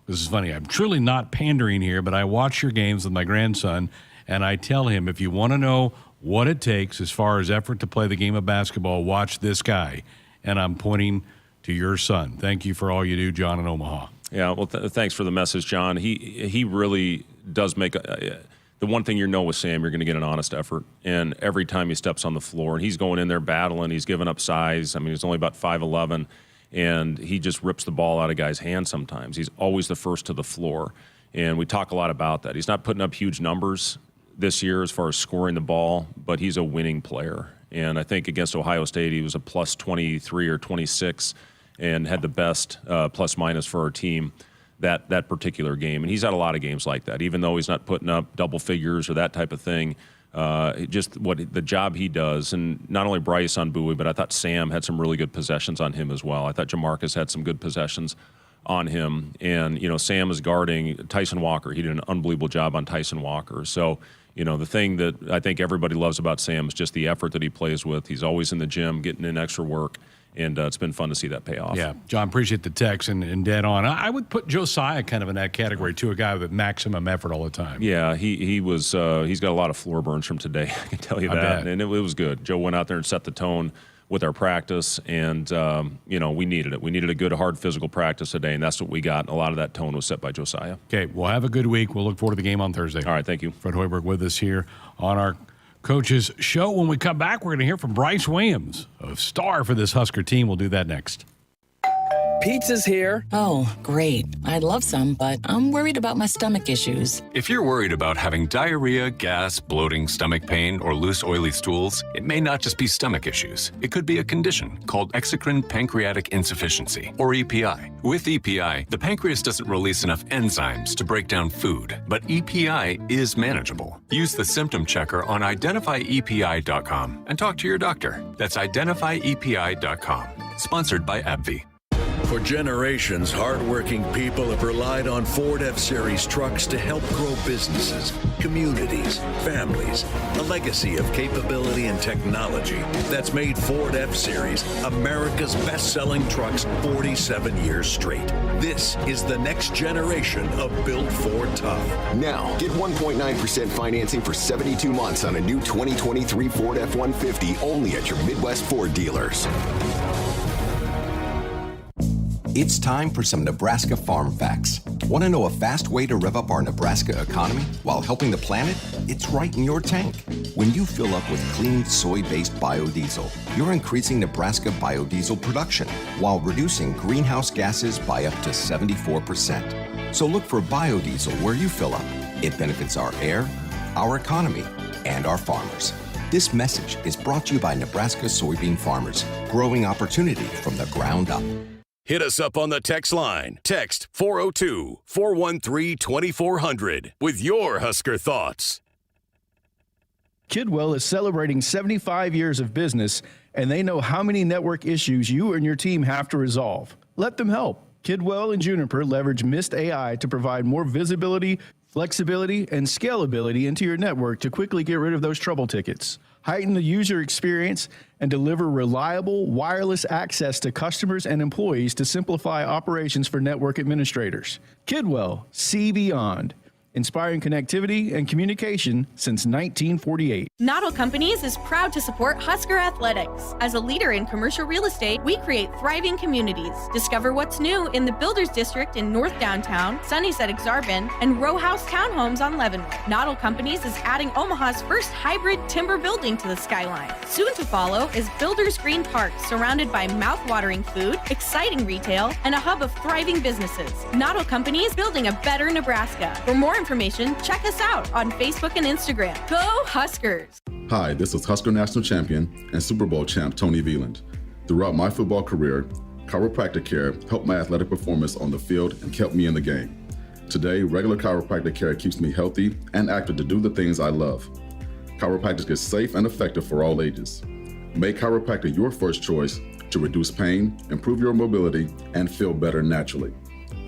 is funny, I'm truly not pandering here, but I watch your games with my grandson, and I tell him, if you want to know what it takes as far as effort to play the game of basketball, watch this guy. And I'm pointing to your son. Thank you for all you do, John in Omaha. Yeah, well, thanks for the message, John. He really does make the one thing with Sam, you're going to get an honest effort. And every time he steps on the floor, and he's going in there battling, he's giving up size. I mean, he's only about 5'11", and he just rips the ball out of guys' hands sometimes. He's always the first to the floor. And we talk a lot about that. He's not putting up huge numbers this year as far as scoring the ball, but he's a winning player. And I think against Ohio State, he was a plus 23 or 26 and had the best plus-minus for our team that particular game. And he's had a lot of games like that. Even though he's not putting up double figures or that type of thing, just what the job he does, and not only Bryce on buoy, but I thought Sam had some really good possessions on him as well. I thought Jamarcus had some good possessions on him, and Sam is guarding Tyson Walker. He did an unbelievable job on Tyson Walker. So the thing that I think everybody loves about Sam is just the effort that he plays with. He's always in the gym getting in extra work, and it's been fun to see that pay off. Yeah, John, appreciate the text and dead on. I would put Josiah kind of in that category too, a guy with maximum effort all the time. Yeah, he was. He's got a lot of floor burns from today. I can tell you that, and it was good. Joe went out there and set the tone with our practice, and we needed it. We needed a good, hard physical practice today, and that's what we got. And a lot of that tone was set by Josiah. Okay, well, have a good week. We'll look forward to the game on Thursday. All right, thank you. Fred Hoiberg with us here on our Coaches Show. When we come back, we're going to hear from Bryce Williams, a star for this Husker team. We'll do that next. Pizza's here. Oh, great. I'd love some, but I'm worried about my stomach issues. If you're worried about having diarrhea, gas, bloating, stomach pain, or loose, oily stools, it may not just be stomach issues. It could be a condition called exocrine pancreatic insufficiency, or EPI. With EPI, the pancreas doesn't release enough enzymes to break down food, but EPI is manageable. Use the symptom checker on identifyepi.com and talk to your doctor. That's identifyepi.com. Sponsored by AbbVie. For generations, hardworking people have relied on Ford F-Series trucks to help grow businesses, communities, families. A legacy of capability and technology that's made Ford F-Series America's best-selling trucks 47 years straight. This is the next generation of Built Ford Tough. Now, get 1.9% financing for 72 months on a new 2023 Ford F-150 only at your Midwest Ford dealers. It's time for some Nebraska farm facts. Want to know a fast way to rev up our Nebraska economy while helping the planet? It's right in your tank. When you fill up with clean soy-based biodiesel, you're increasing Nebraska biodiesel production while reducing greenhouse gases by up to 74%. So look for biodiesel where you fill up. It benefits our air, our economy, and our farmers. This message is brought to you by Nebraska soybean farmers, growing opportunity from the ground up. Hit us up on the text line. Text 402-413-2400 with your Husker thoughts. Kidwell is celebrating 75 years of business, and they know how many network issues you and your team have to resolve. Let them help. Kidwell and Juniper leverage Mist AI to provide more visibility, flexibility, and scalability into your network to quickly get rid of those trouble tickets, heighten the user experience, and deliver reliable wireless access to customers and employees to simplify operations for network administrators. Kidwell, see beyond. Inspiring connectivity and communication since 1948. Noddle Companies is proud to support Husker Athletics. As a leader in commercial real estate, we create thriving communities. Discover what's new in the Builders District in North Downtown, Sunnyside Exarban, and row house townhomes on Leavenworth. Noddle Companies is adding Omaha's first hybrid timber building to the skyline. Soon to follow is Builders Green Park, surrounded by mouth-watering food, exciting retail, and a hub of thriving businesses. Noddle Companies, building a better Nebraska. For more information, check us out on Facebook and Instagram. Go Huskers! Hi, this is Husker National Champion and Super Bowl champ Tony Veland. Throughout my football career, chiropractic care helped my athletic performance on the field and kept me in the game. Today, regular chiropractic care keeps me healthy and active to do the things I love. Chiropractic is safe and effective for all ages. Make chiropractic your first choice to reduce pain, improve your mobility, and feel better naturally.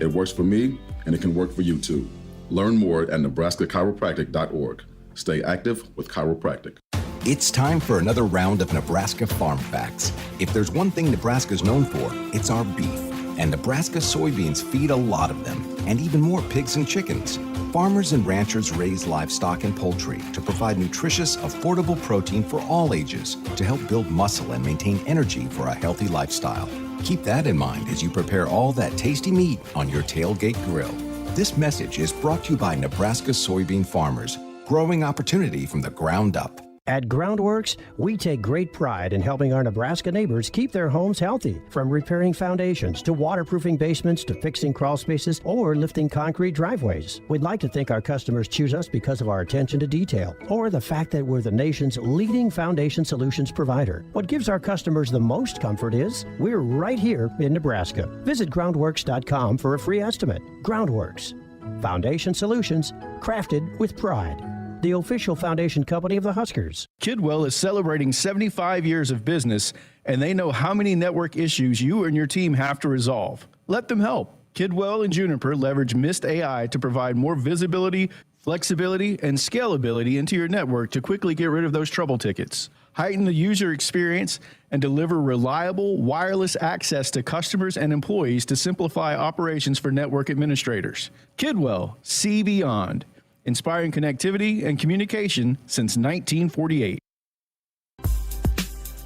It works for me, and it can work for you too. Learn more at nebraska-chiropractic.org. Stay active with chiropractic. It's time for another round of Nebraska Farm Facts. If there's one thing Nebraska's known for, it's our beef. And Nebraska soybeans feed a lot of them, and even more pigs and chickens. Farmers and ranchers raise livestock and poultry to provide nutritious, affordable protein for all ages to help build muscle and maintain energy for a healthy lifestyle. Keep that in mind as you prepare all that tasty meat on your tailgate grill. This message is brought to you by Nebraska soybean farmers, growing opportunity from the ground up. At Groundworks, we take great pride in helping our Nebraska neighbors keep their homes healthy, from repairing foundations to waterproofing basements to fixing crawl spaces or lifting concrete driveways. We'd like to think our customers choose us because of our attention to detail or the fact that we're the nation's leading foundation solutions provider. What gives our customers the most comfort is we're right here in Nebraska. Visit groundworks.com for a free estimate. Groundworks, foundation solutions crafted with pride. the official foundation company of the Huskers. Kidwell is celebrating 75 years of business, and they know how many network issues you and your team have to resolve. Let them help. Kidwell and Juniper leverage Mist AI to provide more visibility, flexibility, and scalability into your network to quickly get rid of those trouble tickets, heighten the user experience, and deliver reliable wireless access to customers and employees to simplify operations for network administrators. Kidwell, see beyond. Inspiring connectivity and communication since 1948.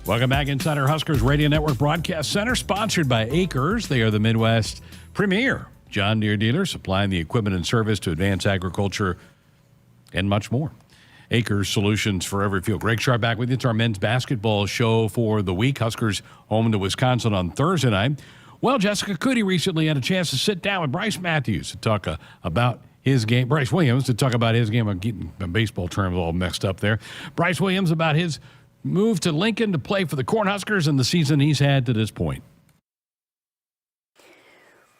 Welcome back inside our Huskers Radio Network Broadcast Center, sponsored by Acres. They are the Midwest premier John Deere dealer, supplying the equipment and service to advance agriculture and much more. Acres, solutions for every field. Greg Sharpe back with you. It's our men's basketball show for the week. Huskers home to Wisconsin on Thursday night. Well, Jessica Coody recently had a chance to sit down with Bryce Matthews to talk about his game. Bryce Williams to talk about his game. I'm getting the baseball terms all mixed up there. Bryce Williams about his move to Lincoln to play for the Cornhuskers and the season he's had to this point.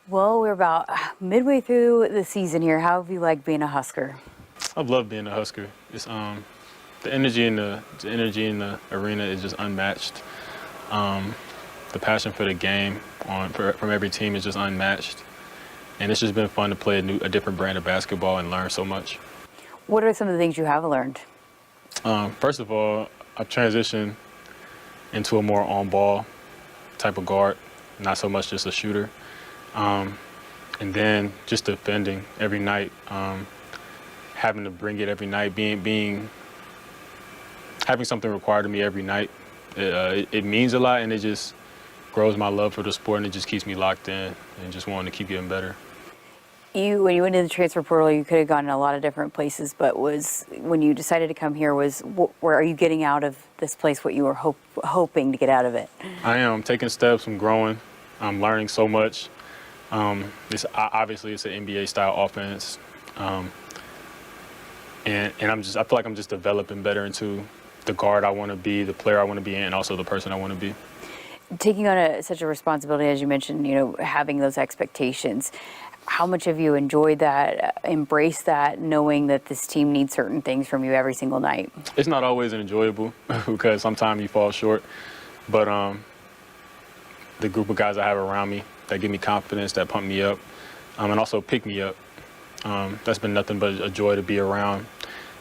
Well, we're about midway through the season here. How have you liked being a Husker? I've loved being a Husker. It's the energy in the arena is just unmatched. The passion for the game from every team is just unmatched, and it's just been fun to play a different brand of basketball and learn so much. What are some of the things you have learned? First of all, I've transitioned into a more on-ball type of guard, not so much just a shooter. And then just defending every night, having to bring it every night, having something required of me every night. It means a lot, and it just grows my love for the sport, and it just keeps me locked in and just wanting to keep getting better. When you went into the transfer portal, you could have gone in a lot of different places, but when you decided to come here, where are you getting out of this place what you were hoping to get out of it? I am taking steps. I'm growing. I'm learning so much. Obviously it's an NBA style offense, and I feel like I'm just developing better into the guard I want to be, the player I want to be, and also the person I want to be. Taking on such a responsibility, as you mentioned, having those expectations. How much have you enjoyed that, embraced that, knowing that this team needs certain things from you every single night? It's not always enjoyable because sometimes you fall short, but the group of guys I have around me that give me confidence, that pump me up, and also pick me up, that's been nothing but a joy to be around.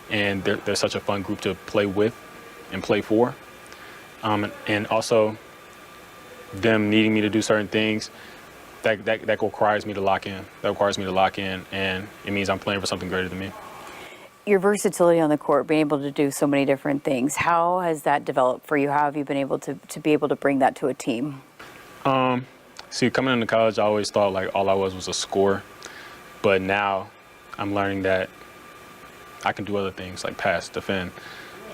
And they're such a fun group to play with and play for. And also them needing me to do certain things, that requires me to lock in. That requires me to lock in, and it means I'm playing for something greater than me. Your versatility on the court, being able to do so many different things, how has that developed for you? How have you been able to be able to bring that to a team? See, coming into college, I always thought like all I was a scorer, but now I'm learning that I can do other things like pass, defend.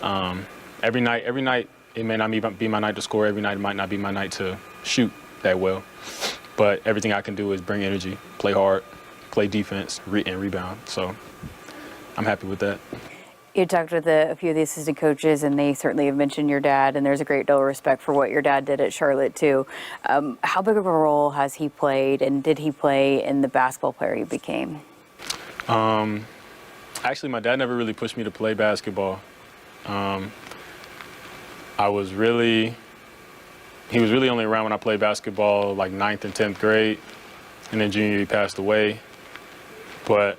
Every night, it may not be my night to score. Every night, it might not be my night to shoot that well. But everything I can do is bring energy, play hard, play defense, and rebound. So I'm happy with that. You talked with a few of the assistant coaches, and they certainly have mentioned your dad, and there's a great deal of respect for what your dad did at Charlotte, too. How big of a role has he played, and did he play in the basketball player you became? Actually, my dad never really pushed me to play basketball. He was really only around when I played basketball, like 9th and 10th grade, and then junior year he passed away. But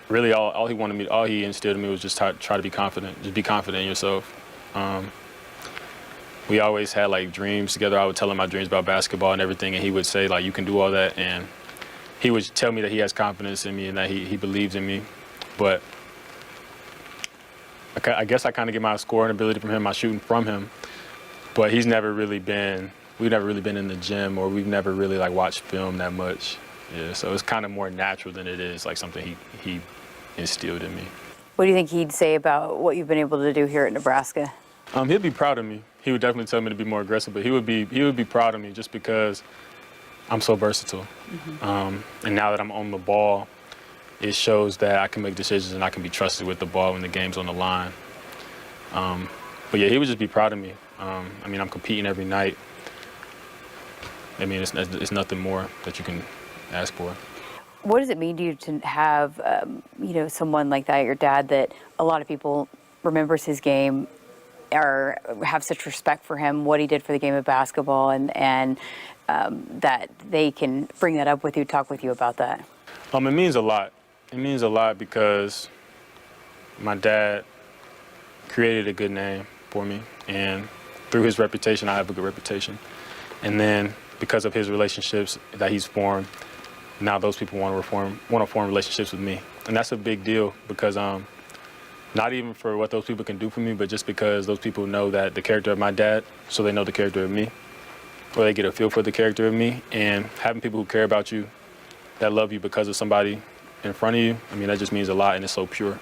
really, all he instilled in me was just try to be confident. Just be confident in yourself. We always had like dreams together. I would tell him my dreams about basketball and everything, and he would say like, "You can do all that." And he would tell me that he has confidence in me and that he believes in me. But I guess I kind of get my scoring ability from him, my shooting from him. But we've never really been in the gym, or we've never really like watched film that much. Yeah, so it's kind of more natural than it is like something he instilled in me. What do you think he'd say about what you've been able to do here at Nebraska? He'd be proud of me. He would definitely tell me to be more aggressive, but he would be proud of me just because I'm so versatile. Mm-hmm. And now that I'm on the ball, it shows that I can make decisions and I can be trusted with the ball when the game's on the line. But yeah, he would just be proud of me. I mean, I'm competing every night. I mean, it's nothing more that you can ask for. What does it mean to you to have, someone like that, your dad, that a lot of people remembers his game or have such respect for him, what he did for the game of basketball, and that they can bring that up with you, talk with you about that? It means a lot. It means a lot because my dad created a good name for me, and through his reputation, I have a good reputation. And then because of his relationships that he's formed, now those people want to form relationships with me. And that's a big deal because not even for what those people can do for me, but just because those people know that the character of my dad, so they know the character of me, or they get a feel for the character of me. And having people who care about you, that love you because of somebody in front of you, that just means a lot, and it's so pure.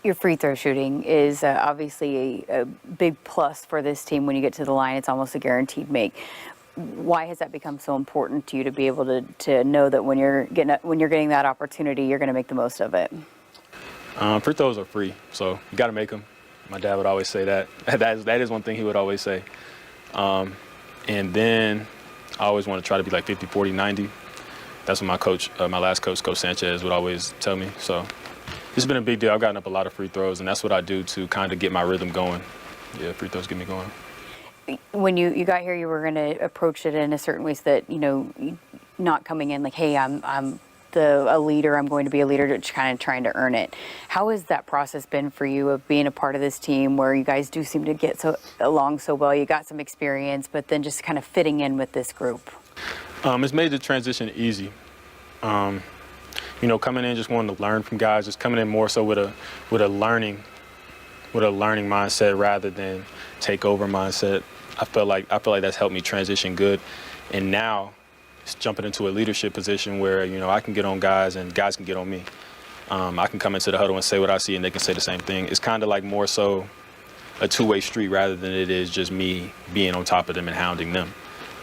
Your free throw shooting is obviously a big plus for this team. When you get to the line, it's almost a guaranteed make. Why has that become so important to you to be able to know that when you're getting that opportunity, you're going to make the most of it? Free throws are free, so you got to make them. My dad would always say that. That is one thing he would always say. And then I always want to try to be like 50, 40, 90. That's what my coach, my last coach, Coach Sanchez, would always tell me. So it's been a big deal. I've gotten up a lot of free throws, and that's what I do to kind of get my rhythm going. Yeah, free throws get me going. When you got here, you were going to approach it in a certain way so that, not coming in like, hey, I'm a leader, I'm going to be a leader, just kind of trying to earn it. How has that process been for you of being a part of this team where you guys do seem to get along so well? You got some experience, but then just kind of fitting in with this group. It's made the transition easy. Coming in just wanting to learn from guys, just coming in more so with a learning mindset rather than take over mindset. I feel like that's helped me transition good, and now it's jumping into a leadership position where I can get on guys and guys can get on me. I can come into the huddle and say what I see, and they can say the same thing. It's kind of like more so a two-way street rather than it is just me being on top of them and hounding them.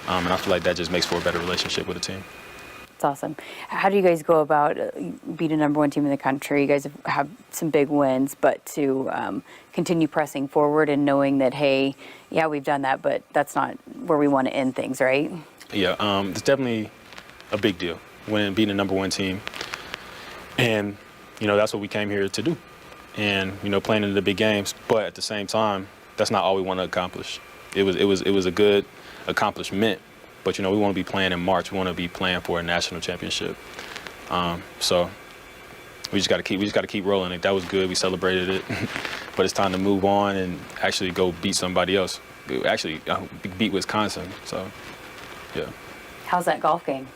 And I feel like that just makes for a better relationship with the team. It's awesome. How do you guys go about being a number one team in the country? You guys have some big wins, but to continue pressing forward and knowing that, hey, yeah, we've done that, but that's not where we want to end things, right? Yeah, it's definitely a big deal when being a number one team. And, that's what we came here to do. And, playing in the big games. But at the same time, that's not all we want to accomplish. It was a good accomplishment. But, we want to be playing in March. We want to be playing for a national championship. So we just got to keep rolling. Like, that was good. We celebrated it. But it's time to move on and actually go beat somebody else. Actually, beat Wisconsin. So, yeah. How's that golf game?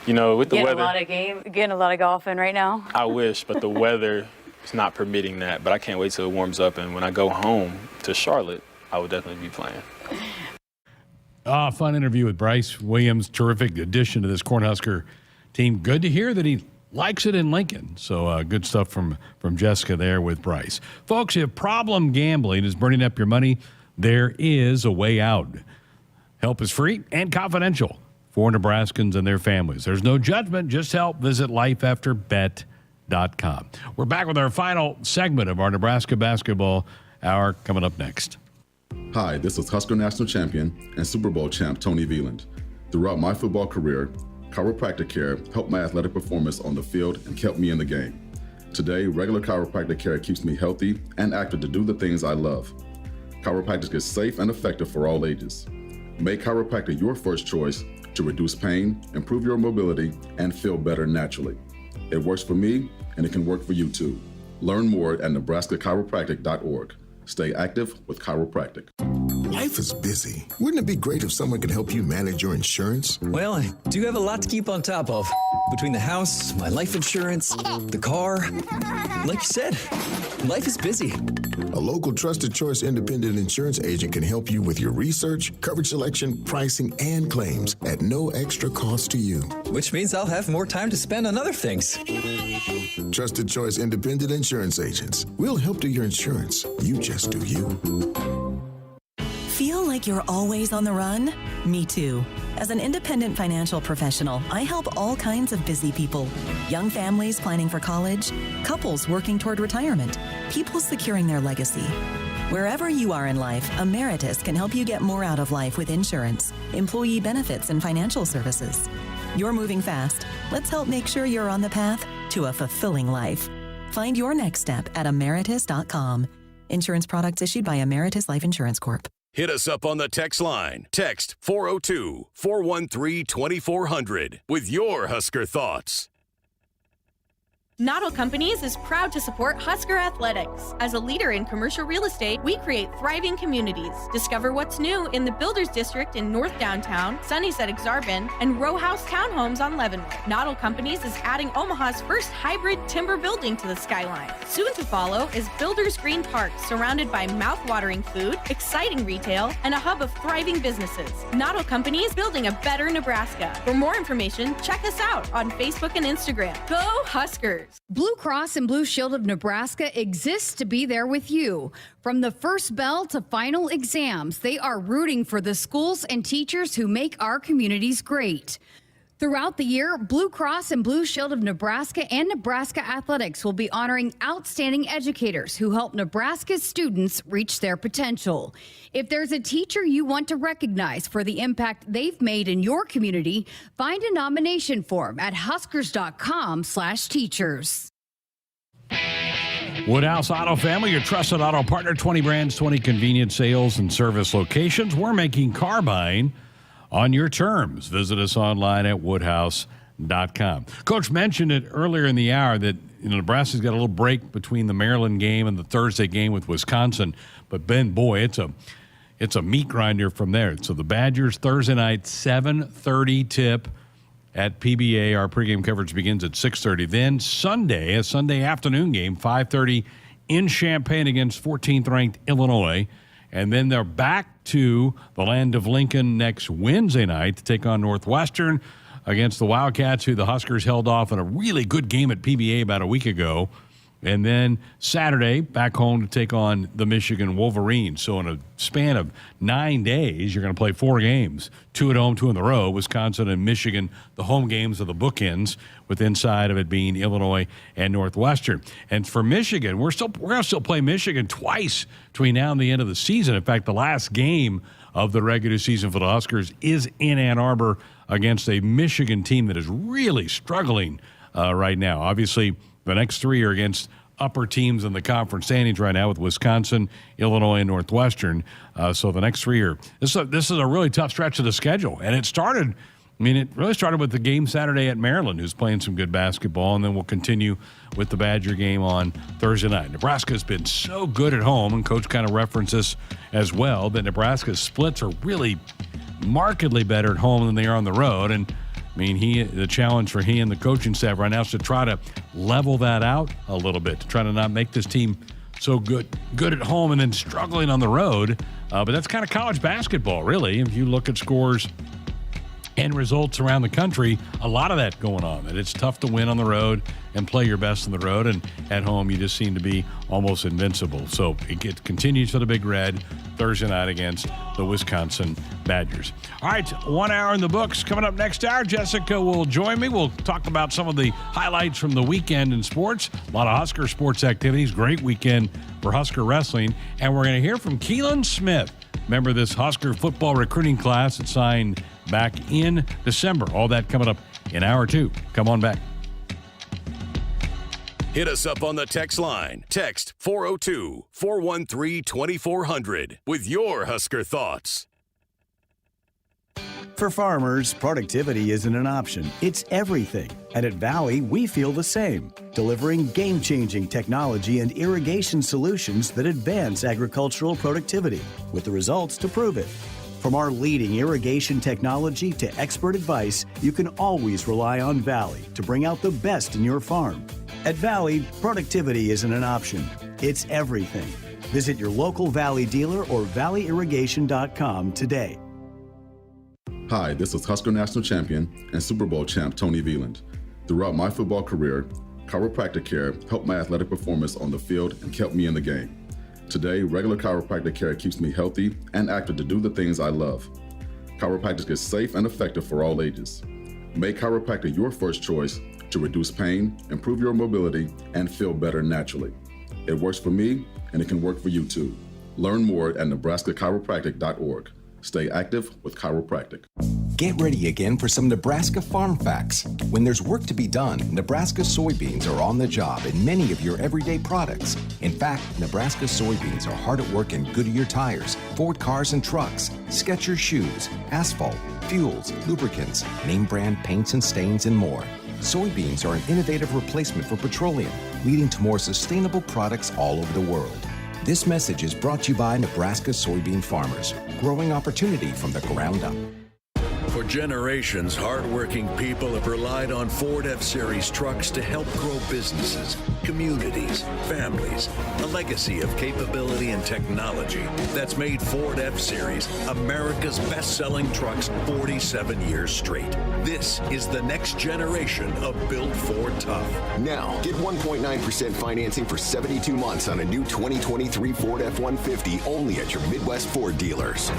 With the weather. Getting a lot of golf in right now? I wish, but the weather is not permitting that. But I can't wait till it warms up. And when I go home to Charlotte, I will definitely be playing. Fun interview with Bryce Williams. Terrific addition to this Cornhusker team. Good to hear that he likes it in Lincoln. So good stuff from Jessica there with Bryce. Folks, if problem gambling is burning up your money, there is a way out. Help is free and confidential for Nebraskans and their families. There's no judgment, just help. Visit lifeafterbet.com. We're back with our final segment of our Nebraska Basketball Hour coming up next. Hi, this is Husker National Champion and Super Bowl champ Tony Veland. Throughout my football career, chiropractic care helped my athletic performance on the field and kept me in the game. Today, regular chiropractic care keeps me healthy and active to do the things I love. Chiropractic is safe and effective for all ages. Make chiropractic your first choice to reduce pain, improve your mobility, and feel better naturally. It works for me, and it can work for you too. Learn more at nebraska-chiropractic.org. Stay active with chiropractic. Life is busy. Wouldn't it be great if someone could help you manage your insurance? Well, I do have a lot to keep on top of. Between the house, my life insurance, the car. Like you said, life is busy. A local trusted choice independent insurance agent can help you with your research, coverage selection, pricing, and claims at no extra cost to you. Which means I'll have more time to spend on other things. Trusted choice independent insurance agents. We'll help do your insurance. You just do you. Feel like you're always on the run? Me too. As an independent financial professional, I help all kinds of busy people. Young families planning for college, couples working toward retirement, people securing their legacy. Wherever you are in life, Emeritus can help you get more out of life with insurance, employee benefits, and financial services. You're moving fast. Let's help make sure you're on the path to a fulfilling life. Find your next step at Emeritus.com. Insurance products issued by Emeritus Life Insurance Corp. Hit us up on the text line. Text 402-413-2400 with your Husker thoughts. Noddle Companies is proud to support Husker Athletics. As a leader in commercial real estate, we create thriving communities. Discover what's new in the Builders District in North Downtown, Sunnyside-Exarban, and row house townhomes on Leavenworth. Noddle Companies is adding Omaha's first hybrid timber building to the skyline. Soon to follow is Builders Green Park, surrounded by mouth-watering food, exciting retail, and a hub of thriving businesses. Noddle Companies, building a better Nebraska. For more information, check us out on Facebook and Instagram. Go Huskers! Blue Cross and Blue Shield of Nebraska exists to be there with you. From the first bell to final exams, they are rooting for the schools and teachers who make our communities great. Throughout the year, Blue Cross and Blue Shield of Nebraska and Nebraska Athletics will be honoring outstanding educators who help Nebraska's students reach their potential. If there's a teacher you want to recognize for the impact they've made in your community, find a nomination form at huskers.com/teachers. Woodhouse Auto Family, your trusted auto partner, 20 brands, 20 convenient sales and service locations. We're making car buying on your terms. Visit us online at woodhouse.com. Coach mentioned it earlier in the hour that Nebraska's got a little break between the Maryland game and the Thursday game with Wisconsin. But, Ben, boy, it's a meat grinder from there. So the Badgers Thursday night, 7:30 tip at PBA. Our pregame coverage begins at 6:30. Then Sunday, a Sunday afternoon game, 5:30 in Champaign against 14th-ranked Illinois. And then they're back to the land of Lincoln next Wednesday night to take on Northwestern against the Wildcats, who the Huskers held off in a really good game at PBA about a week ago. And then Saturday, back home to take on the Michigan Wolverines. So in a span of 9 days, you're going to play 4 games, 2 at home, 2 on the road. Wisconsin and Michigan, the home games of the bookends, with inside of it being Illinois and Northwestern. And for Michigan, we're going to still play Michigan twice between now and the end of the season. In fact, the last game of the regular season for the Huskers is in Ann Arbor against a Michigan team that is really struggling right now. Obviously, the next 3 are against upper teams in the conference standings right now with Wisconsin, Illinois, and Northwestern. So the next 3 are – this is a really tough stretch of the schedule. And it really started with the game Saturday at Maryland, who's playing some good basketball, and then we'll continue with the Badger game on Thursday night. Nebraska's been so good at home, and Coach kind of referenced this as well, that Nebraska's splits are really markedly better at home than they are on the road. And the challenge for he and the coaching staff right now is to try to level that out a little bit, to try to not make this team so good at home and then struggling on the road. But that's kind of college basketball, really. If you look at scores and results around the country, a lot of that going on. That it's tough to win on the road and play your best on the road, and at home you just seem to be almost invincible. So it continues for the Big Red Thursday night against the Wisconsin Badgers. All right, 1 hour in the books. Coming up next hour, Jessica will join me. We'll talk about some of the highlights from the weekend in sports. A lot of Husker sports activities. Great weekend for Husker wrestling. And we're going to hear from Kelen Smith. Remember this Husker football recruiting class that signed back in December. All that coming up in hour 2. Come on back. Hit us up on the text line. Text 402-413-2400 with your Husker thoughts. For farmers, productivity isn't an option. It's everything. And at Valley, we feel the same, delivering game-changing technology and irrigation solutions that advance agricultural productivity, with the results to prove it. From our leading irrigation technology to expert advice, you can always rely on Valley to bring out the best in your farm. At Valley, productivity isn't an option. It's everything. Visit your local Valley dealer or valleyirrigation.com today. Hi, this is Husker National Champion and Super Bowl champ Tony Veland. Throughout my football career, chiropractic care helped my athletic performance on the field and kept me in the game. Today, regular chiropractic care keeps me healthy and active to do the things I love. Chiropractic is safe and effective for all ages. Make chiropractic your first choice to reduce pain, improve your mobility, and feel better naturally. It works for me, and it can work for you too. Learn more at nebraska-chiropractic.org. Stay active with chiropractic. Get ready again for some Nebraska farm facts. When there's work to be done, Nebraska soybeans are on the job in many of your everyday products. In fact, Nebraska soybeans are hard at work in Goodyear tires, Ford cars and trucks, Skechers shoes, asphalt, fuels, lubricants, name brand paints and stains, and more. Soybeans are an innovative replacement for petroleum, leading to more sustainable products all over the world. This message is brought to you by Nebraska soybean farmers, growing opportunity from the ground up. For generations, hardworking people have relied on Ford F-Series trucks to help grow businesses, communities, families. A legacy of capability and technology that's made Ford F-Series America's best-selling trucks 47 years straight. This is the next generation of Built Ford Tough. Now, get 1.9% financing for 72 months on a new 2023 Ford F-150 only at your Midwest Ford dealers.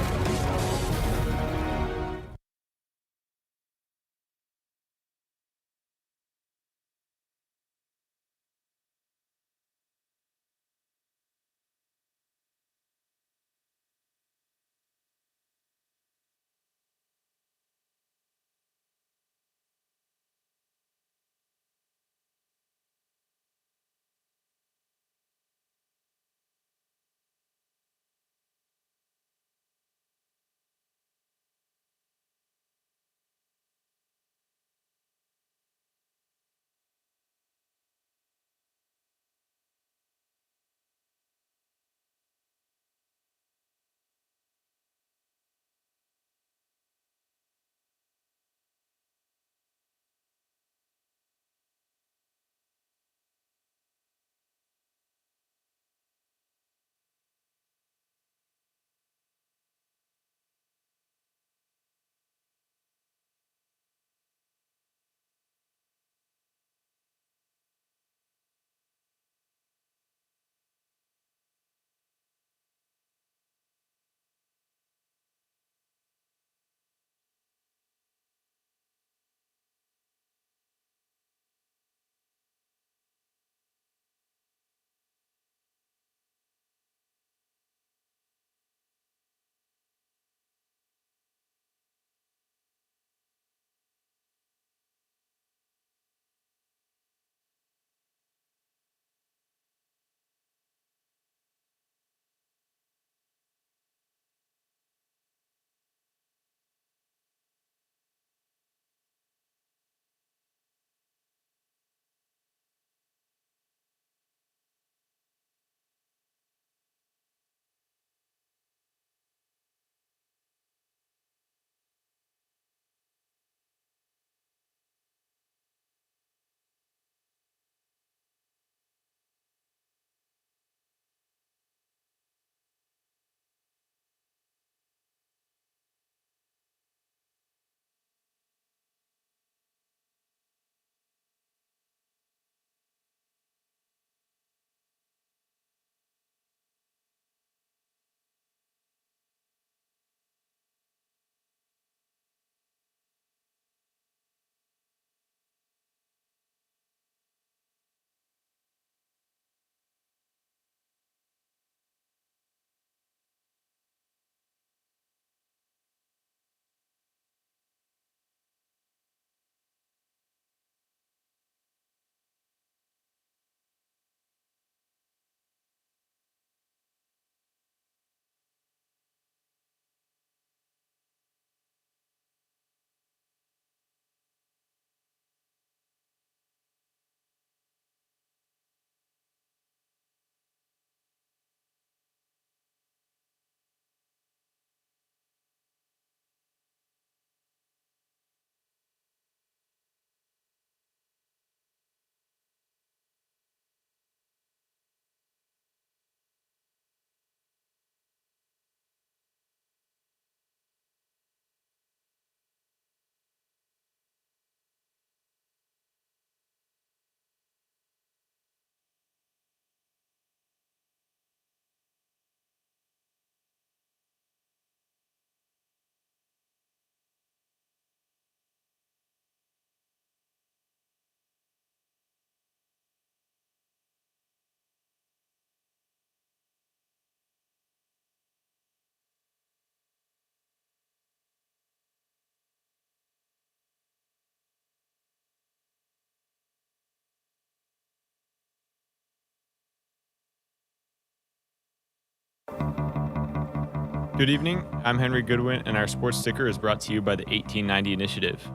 Good evening, I'm Henry Goodwin, and our sports sticker is brought to you by the 1890 Initiative.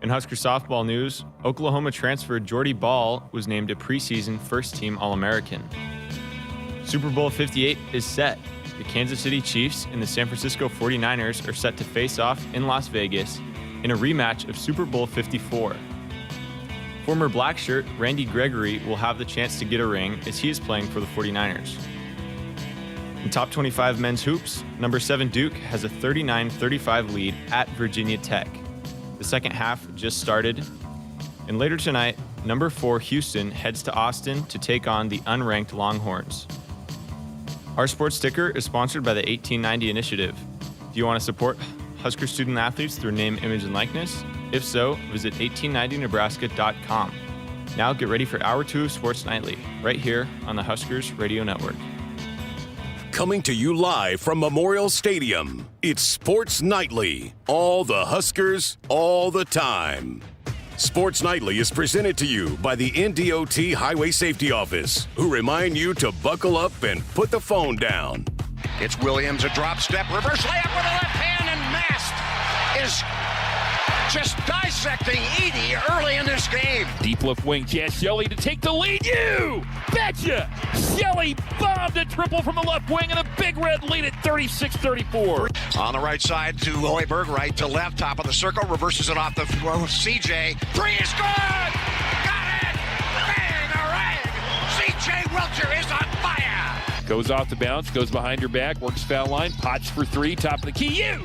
In Husker softball news, Oklahoma transfer Jordy Ball was named a preseason first-team All-American. Super Bowl 58 is set. The Kansas City Chiefs and the San Francisco 49ers are set to face off in Las Vegas in a rematch of Super Bowl 54. Former black shirt Randy Gregory will have the chance to get a ring as he is playing for the 49ers. In top 25 men's hoops, number 7 Duke has a 39-35 lead at Virginia Tech. The second half just started, and later tonight, number 4 Houston heads to Austin to take on the unranked Longhorns. Our sports sticker is sponsored by the 1890 Initiative. Do you want to support Husker student athletes through name, image, and likeness? If so, visit 1890nebraska.com. Now get ready for Hour 2 of Sports Nightly, right here on the Huskers Radio Network. Coming to you live from Memorial Stadium, it's Sports Nightly. All the Huskers, all the time. Sports Nightly is presented to you by the NDOT Highway Safety Office, who remind you to buckle up and put the phone down. It's Williams, a drop step, reverse layup with a left hand, and Mast is just dissecting Edey early in this game. Deep left wing, Chance Shelley to take the lead. You betcha! Shelley bombed a triple from the left wing and a big red lead at 36-34. On the right side to Hoiberg, right to left, top of the circle, reverses it off the CJ. 3 is good! Got it! Bang! A rag! CJ Welcher is on fire! Goes off the bounce, goes behind her back, works foul line, Potts for 3, top of the key. You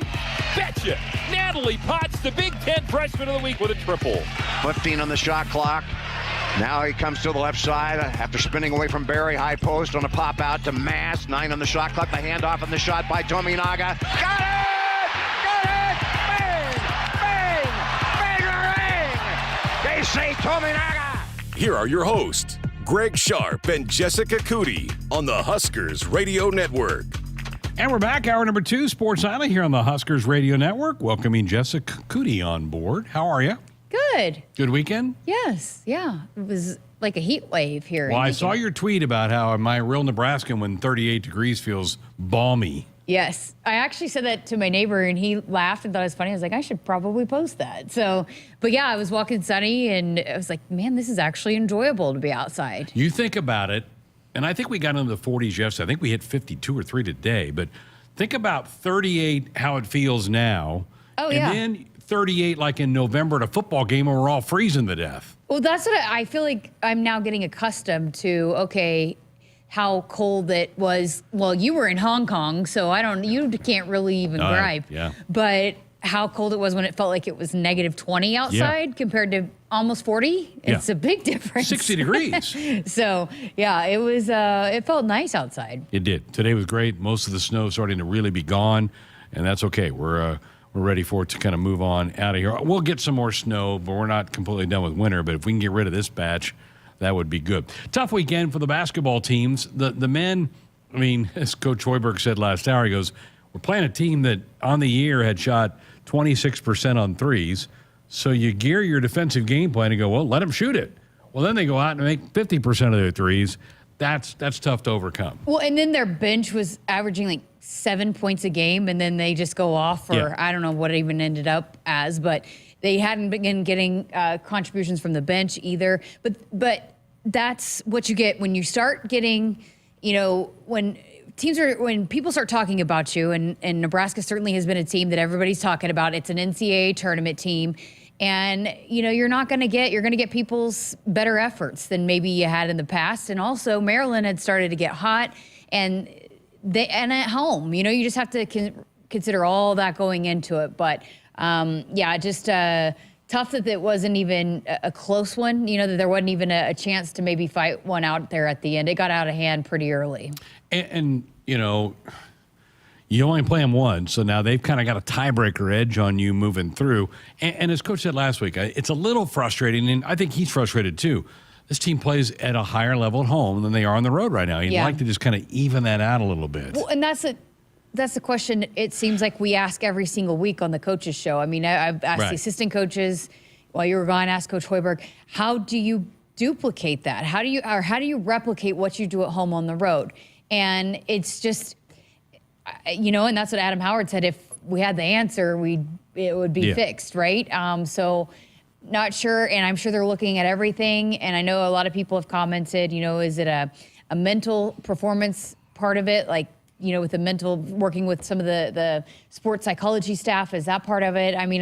betcha! Natalie Potts, the Big Ten freshman of the week with a triple. 15 on the shot clock. Now he comes to the left side after spinning away from Barry. High post on a pop out to Mass. 9 on the shot clock. The handoff on the shot by Tominaga. Got it! Got it! Bang! Bang! Bang! They say Tominaga! Here are your hosts, Greg Sharpe and Jessica Coody on the Huskers Radio Network. And we're back, hour number 2, Sports Island here on the Huskers Radio Network. Welcoming Jessica Coody on board. How are you? Good. Good weekend? Yes. Yeah. It was like a heat wave here. Well, I saw your tweet about how am I a real Nebraskan when 38 degrees feels balmy. Yes. I actually said that to my neighbor, and he laughed and thought it was funny. I was like, I should probably post that. So, but yeah, I was walking sunny, and I was like, man, this is actually enjoyable to be outside. You think about it, and I think we got into the 40s yesterday. I think we hit 52 or 3 today, but think about 38, how it feels now. Oh, and yeah. then 38 like in November at a football game when we're all freezing to death. Well, that's what I feel like I'm now getting accustomed to, okay, how cold it was. Well, you were in Hong Kong, so you can't really even gripe. Yeah. But how cold it was when it felt like it was negative 20 outside compared to almost 40. It's a big difference. 60 degrees. So, yeah, it was, it felt nice outside. It did. Today was great. Most of the snow starting to really be gone, and that's okay. We're ready for it to kind of move on out of here. We'll get some more snow, but we're not completely done with winter. But if we can get rid of this batch, that would be good. Tough weekend for the basketball teams. The men, I mean, as Coach Hoiberg said last hour, he goes, we're playing a team that on the year had shot 26% on threes. So you gear your defensive game plan and go, well, let them shoot it. Well, then they go out and make 50% of their threes. That's tough to overcome. Well, and then their bench was averaging like 7 points a game, and then they just go off for, I don't know what it even ended up as, but they hadn't been getting contributions from the bench either. But that's what you get when you start getting, when people start talking about you, and Nebraska certainly has been a team that everybody's talking about. It's an NCAA tournament team. And, you're going to get people's better efforts than maybe you had in the past. And also Maryland had started to get hot and at home, you just have to consider all that going into it. But just tough that it wasn't even a close one, that there wasn't even a chance to maybe fight one out there at the end. It got out of hand pretty early. And you only play them once, so now they've kind of got a tiebreaker edge on you moving through. And as Coach said last week, it's a little frustrating, and I think he's frustrated too. This team plays at a higher level at home than they are on the road right now. You'd like to just kind of even that out a little bit. Well, and that's the question it seems like we ask every single week on the coaches show. I mean, I've asked the assistant coaches while you were gone, asked Coach Hoiberg, how do you duplicate that? How do you replicate what you do at home on the road? And it's just, and that's what Adam Howard said. If we had the answer, it would be fixed, right? So not sure, and I'm sure they're looking at everything. And I know a lot of people have commented, is it a mental performance part of it? Like, with the mental, working with some of the sports psychology staff, is that part of it? I mean,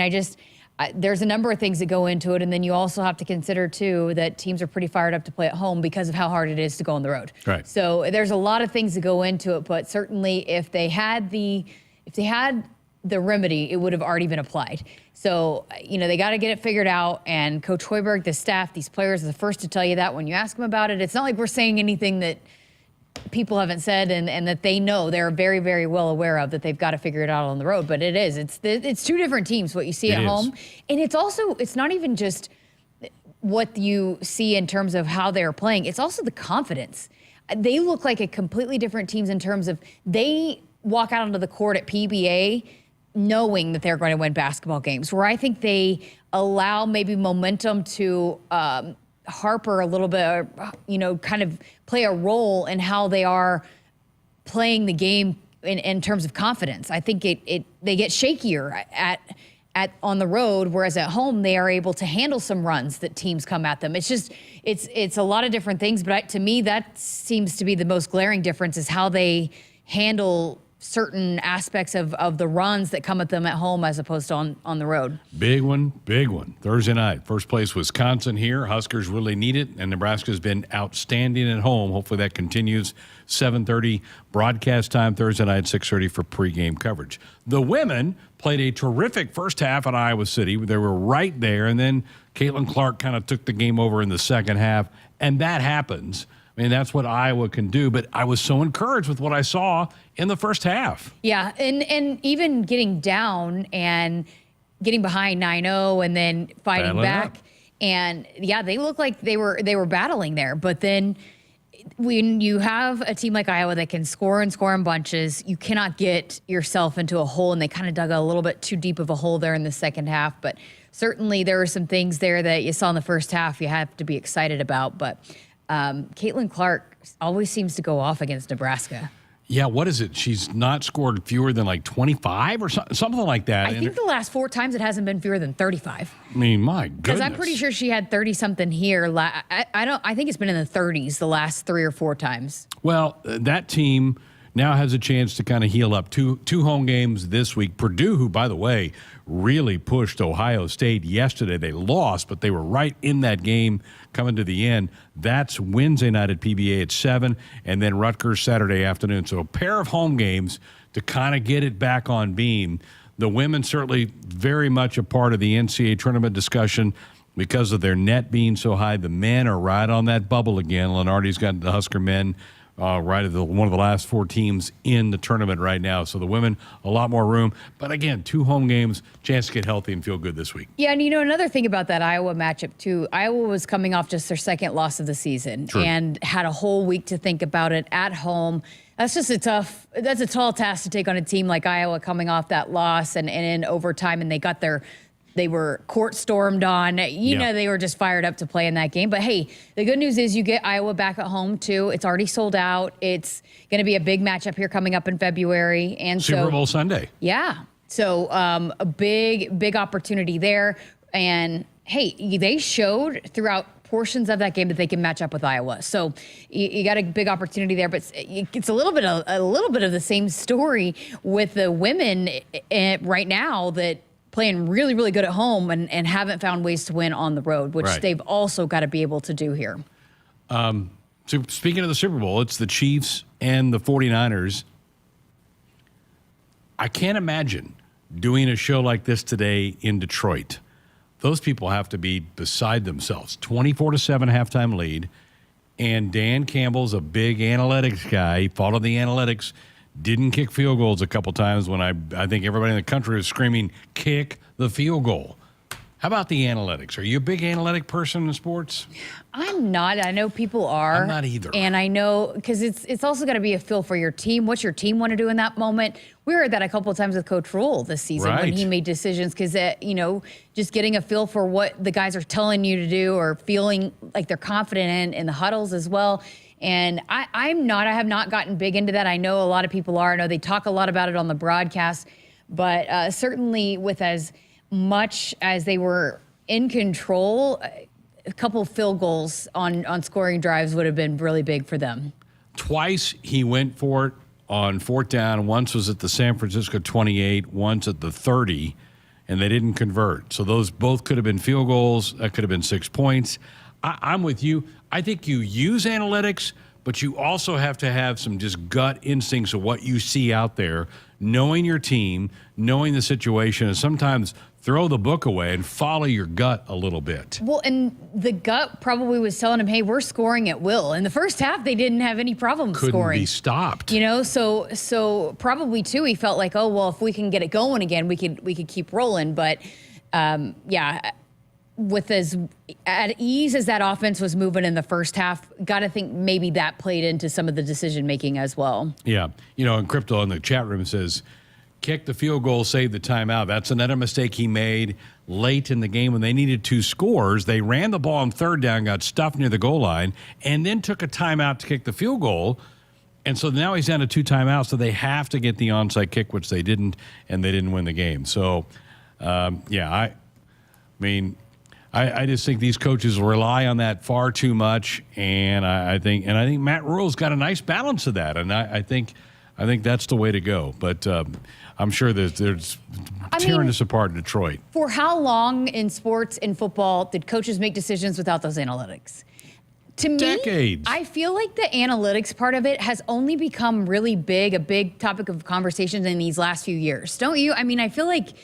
there's a number of things that go into it. And then you also have to consider, too, that teams are pretty fired up to play at home because of how hard it is to go on the road. Right. So there's a lot of things that go into it. But certainly if they had the remedy, it would have already been applied. So, they got to get it figured out. And Coach Hoiberg, the staff, these players are the first to tell you that when you ask them about it. It's not like we're saying anything that people haven't said and that they know. They're very, very well aware of that they've got to figure it out on the road. But it's two different teams, what you see at home. And it's not even just what you see in terms of how they're playing. It's also the confidence. They look like a completely different teams in terms of they walk out onto the court at PBA knowing that they're going to win basketball games, where I think they allow maybe momentum to Harper a little bit, kind of play a role in how they are playing the game in terms of confidence. I think they get shakier on the road, whereas at home they are able to handle some runs that teams come at them. It's a lot of different things, but to me that seems to be the most glaring difference is how they handle certain aspects of the runs that come at them at home as opposed to on the road. Big one. Thursday night. First place Wisconsin here. Huskers really need it, and Nebraska's been outstanding at home. Hopefully that continues. 7:30 broadcast time Thursday night, 6:30 for pregame coverage. The women played a terrific first half at Iowa City. They were right there, and then Caitlin Clark kind of took the game over in the second half, and that happens. I mean, that's what Iowa can do, but I was so encouraged with what I saw in the first half. Yeah, and even getting down and getting behind 9-0 and then fighting back. And, yeah, they look like they were battling there. But then when you have a team like Iowa that can score and score in bunches, you cannot get yourself into a hole, and they kind of dug a little bit too deep of a hole there in the second half. But certainly there were some things there that you saw in the first half you have to be excited about. But Caitlin Clark always seems to go off against Nebraska. Yeah, what is it? She's not scored fewer than like 25 or something like that. I think the last 4 times it hasn't been fewer than 35. I mean, my goodness. Because I'm pretty sure she had 30-something here. I think it's been in the 30s the last 3 or 4 times. Well, that team now has a chance to kind of heal up. Two home games this week. Purdue, who, by the way, really pushed Ohio State yesterday. They lost, but they were right in that game coming to the end. That's Wednesday night at PBA at 7, and then Rutgers Saturday afternoon. So a pair of home games to kind of get it back on beam. The women certainly very much a part of the NCAA tournament discussion because of their net being so high. The men are right on that bubble again. Lenardi's got the Husker men right at one of the last 4 teams in the tournament right now. So the women, a lot more room. But again, 2 home games, chance to get healthy and feel good this week. Yeah, and another thing about that Iowa matchup, too, Iowa was coming off just their second loss of the season. True. And had a whole week to think about it at home. That's a tall task to take on a team like Iowa coming off that loss and in overtime, and they were court stormed on. They were just fired up to play in that game. But, hey, the good news is you get Iowa back at home, too. It's already sold out. It's going to be a big matchup here coming up in February. And Super Bowl Sunday. Yeah. So a big opportunity there. And, hey, they showed throughout portions of that game that they can match up with Iowa. So you got a big opportunity there. But it's a little bit of the same story with the women right now that playing really, really good at home and haven't found ways to win on the road, which they've also got to be able to do here. So speaking of the Super Bowl, it's the Chiefs and the 49ers. I can't imagine doing a show like this today in Detroit. Those people have to be beside themselves. 24-7 halftime lead, and Dan Campbell's a big analytics guy. He followed the analytics. Didn't kick field goals a couple times when I think everybody in the country was screaming, kick the field goal. How about the analytics? Are you a big analytic person in sports? I'm not. I know people are. I'm not either. And I know because it's also got to be a feel for your team. What's your team want to do in that moment? We heard that a couple of times with Coach Rule this season when he made decisions because, just getting a feel for what the guys are telling you to do or feeling like they're confident in the huddles as well. And I have not gotten big into that. I know a lot of people are. I know they talk a lot about it on the broadcast, but certainly with as much as they were in control, a couple field goals on scoring drives would have been really big for them. Twice he went for it on fourth down. Once was at the San Francisco 28, once at the 30, and they didn't convert. So those both could have been field goals. That could have been 6 points. I'm with you. I think you use analytics, but you also have to have some just gut instincts of what you see out there, knowing your team, knowing the situation, and sometimes throw the book away and follow your gut a little bit. Well, and the gut probably was telling him, hey, we're scoring at will. In the first half, they didn't have any problem scoring. Couldn't be stopped. You know, so probably, too, he felt like, oh, well, if we can get it going again, we could keep rolling. But, with as at ease as that offense was moving in the first half, got to think maybe that played into some of the decision-making as well. Yeah. You know, and Crypto in the chat room says, kick the field goal, save the timeout. That's another mistake he made late in the game when they needed 2 scores. They ran the ball on third down, got stuffed near the goal line, and then took a timeout to kick the field goal. And so now he's down to 2 timeouts, so they have to get the onside kick, which they didn't, and they didn't win the game. So, I mean, I just think these coaches rely on that far too much, and I think Matt Rule's got a nice balance of that, and I think that's the way to go. But I'm sure there's tearing this apart in Detroit. For how long in sports and football did coaches make decisions without those analytics? To me, decades. I feel like the analytics part of it has only become really big, a big topic of conversation in these last few years. Don't you? I mean, I feel like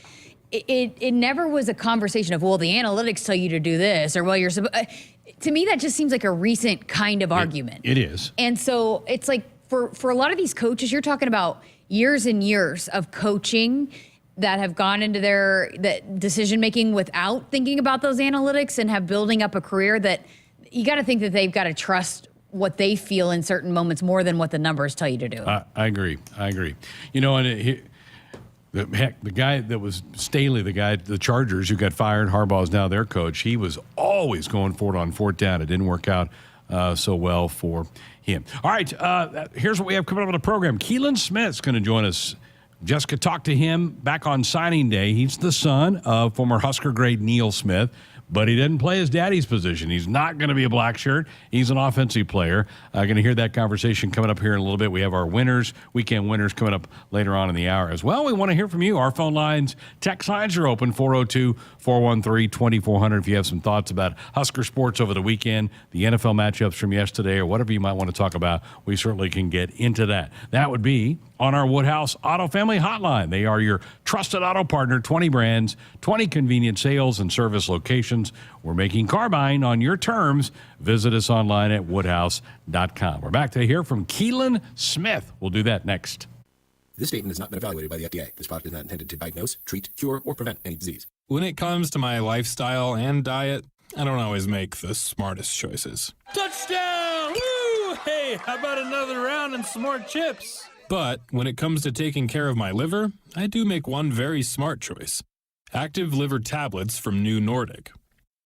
it never was a conversation of, well, the analytics tell you to do this, or, well, you're supposed. To me, that just seems like a recent kind of argument. It is. And so it's like for a lot of these coaches, you're talking about years and years of coaching that have gone into their decision making without thinking about those analytics, and have building up a career that you got to think that they've got to trust what they feel in certain moments more than what the numbers tell you to do. I agree. You know, and the guy that was Staley, the Chargers who got fired, Harbaugh is now their coach. He was always going for it on fourth down. It didn't work out so well for him. All right, here's what we have coming up on the program. Kelen Smith's going to join us. Jessica talked to him back on signing day. He's the son of former Husker great Neil Smith, but he didn't play his daddy's position. He's not going to be a black shirt. He's an offensive player. Going to hear that conversation coming up here in a little bit. We have our weekend winners coming up later on in the hour as well. We want to hear from you. Our phone lines, text lines are open, 402-413-2400. If you have some thoughts about Husker sports over the weekend, the NFL matchups from yesterday, or whatever you might want to talk about, we certainly can get into that. That would be on our Woodhouse Auto Family Hotline. They are your trusted auto partner, 20 brands, 20 convenient sales and service locations. We're making car buying on your terms. Visit us online at woodhouse.com. We're back to hear from Kelen Smith. We'll do that next. This statement has not been evaluated by the FDA. This product is not intended to diagnose, treat, cure, or prevent any disease. When it comes to my lifestyle and diet, I don't always make the smartest choices. Touchdown! Woo! Hey, how about another round and some more chips? But when it comes to taking care of my liver, I do make one very smart choice. Active liver tablets from New Nordic.